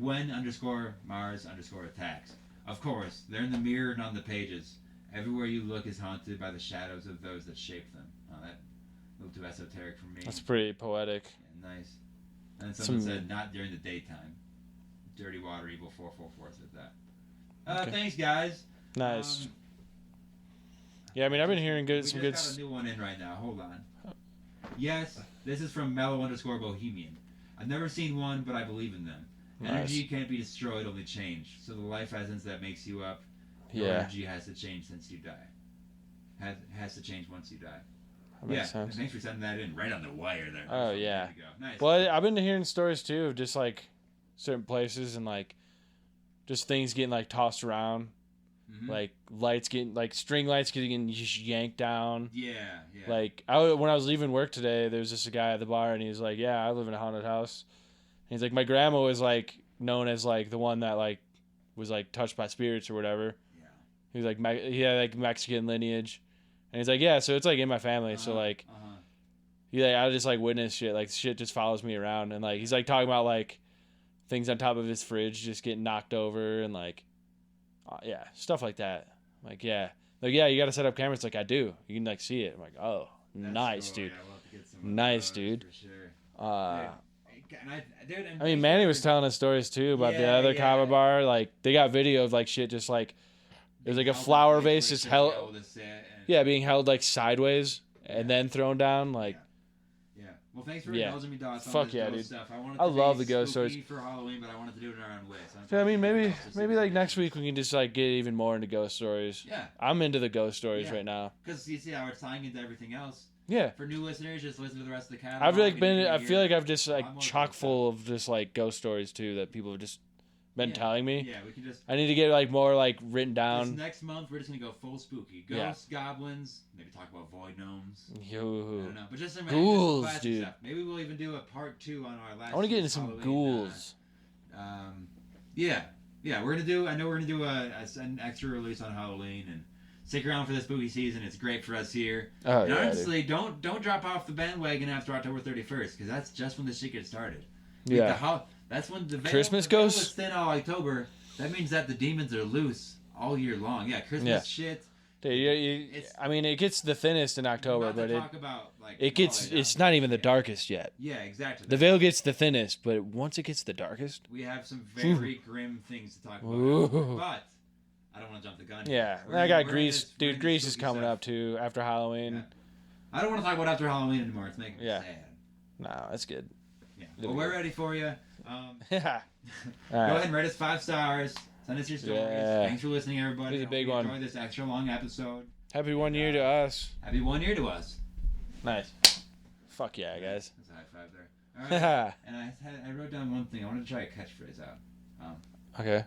When_Mars_attacks. Of course, they're in the mirror and on the pages. Everywhere you look is haunted by the shadows of those that shape them. Oh, that a little too esoteric for me. That's pretty poetic. Yeah, nice. And then someone said, not during the daytime. Dirty Water Evil 444 said that. Thanks, guys. Nice. Yeah, I mean, I've been hearing some good. We just got a new one in right now. Hold on. Yes, this is from Mellow_Bohemian. I've never seen one, but I believe in them. Nice. Energy can't be destroyed, only changed. So the life essence that makes you up, your energy has to change since you die. Has to change once you die. That makes sense. Thanks for sending that in right on the wire there. Oh, yeah. Nice. Well, I've been hearing stories, too, of just, like, certain places and, like, just things getting, like, tossed around. Mm-hmm. Like, lights getting, like, string lights getting just yanked down. Yeah. Like, when I was leaving work today, there was just a guy at the bar, and he was like, yeah, I live in a haunted house. And he's like, my grandma was, like, known as, like, the one that, like, was, like, touched by spirits or whatever. Yeah. He was, like, he had, like, Mexican lineage. And he's like, yeah, so it's, like, in my family. So, like, I just, like, witness shit. Like, shit just follows me around. And, like, he's, like, talking about, like, things on top of his fridge just getting knocked over and, like, yeah, stuff like that. Like, yeah. Like, yeah, you got to set up cameras. Like, I do. You can, like, see it. I'm like, oh, that's nice, cool. Dude. Yeah, we'll have to get some nice, dude. For sure. I mean, Manny was telling us stories, too, about the other kava bar. Like, they got video of, like, shit just, like, there's, like, a flower vase just held... Yeah, being held, like, sideways and then thrown down, like... Yeah. Well, thanks for indulging me, Dawes. Fuck yeah, dude. Stuff. I love the ghost stories. For Halloween, but I wanted to do it in our own way. So I mean, maybe like next week we can just like get even more into ghost stories. Yeah. I'm into the ghost stories right now. Because you see how it's tying into everything else. Yeah. For new listeners, just listen to the rest of the catalog. I feel like I've just like chock full of just like ghost stories too that people have just been telling me. Yeah, we can just... I need to get like more like written down. This next month we're just gonna go full spooky. Ghosts, goblins, maybe talk about void gnomes. Yo. I don't know, but just some ghouls, dude. Stuff. Maybe we'll even do a part 2 on our last. I want to get into some Halloween, ghouls. Yeah, we're gonna do. I know we're gonna do an extra release on Halloween and. Stick around for the spooky season. It's great for us here. Oh, and honestly, don't drop off the bandwagon after October 31st because that's just when the shit gets started. That's when the Christmas goes goes thin all October. That means that the demons are loose all year long. Yeah, Christmas shit. Dude, I mean, it gets the thinnest in October, but it's it's not even the darkest yet. Yeah, exactly. The veil gets the thinnest, but once it gets the darkest, we have some very grim things to talk about. Ooh. But I don't want to jump the gun. Yeah, We're I got in Grease. this- we're Dude, in Grease this is spooky coming stuff. up too after Halloween. Yeah. I don't want to talk about after Halloween anymore. It's making me Yeah. sad. No, that's good. Yeah. Well, we're ready for you. Yeah. Go ahead and rate us 5 stars. Send us your stories. Yeah. Thanks for listening, everybody. This is a big Hope you one. enjoyed this extra long episode. Happy 1 year to us. Happy 1 year to us. Nice. Fuck yeah, guys. That's a high five there. All right. And I wrote down one thing. I wanted to try a catchphrase out. Okay.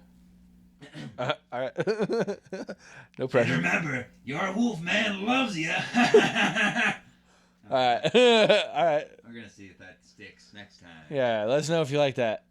All right. No pressure. And remember, your wolf man loves you. All right. All right. We're gonna see if that sticks next time. Yeah, let us know if you like that.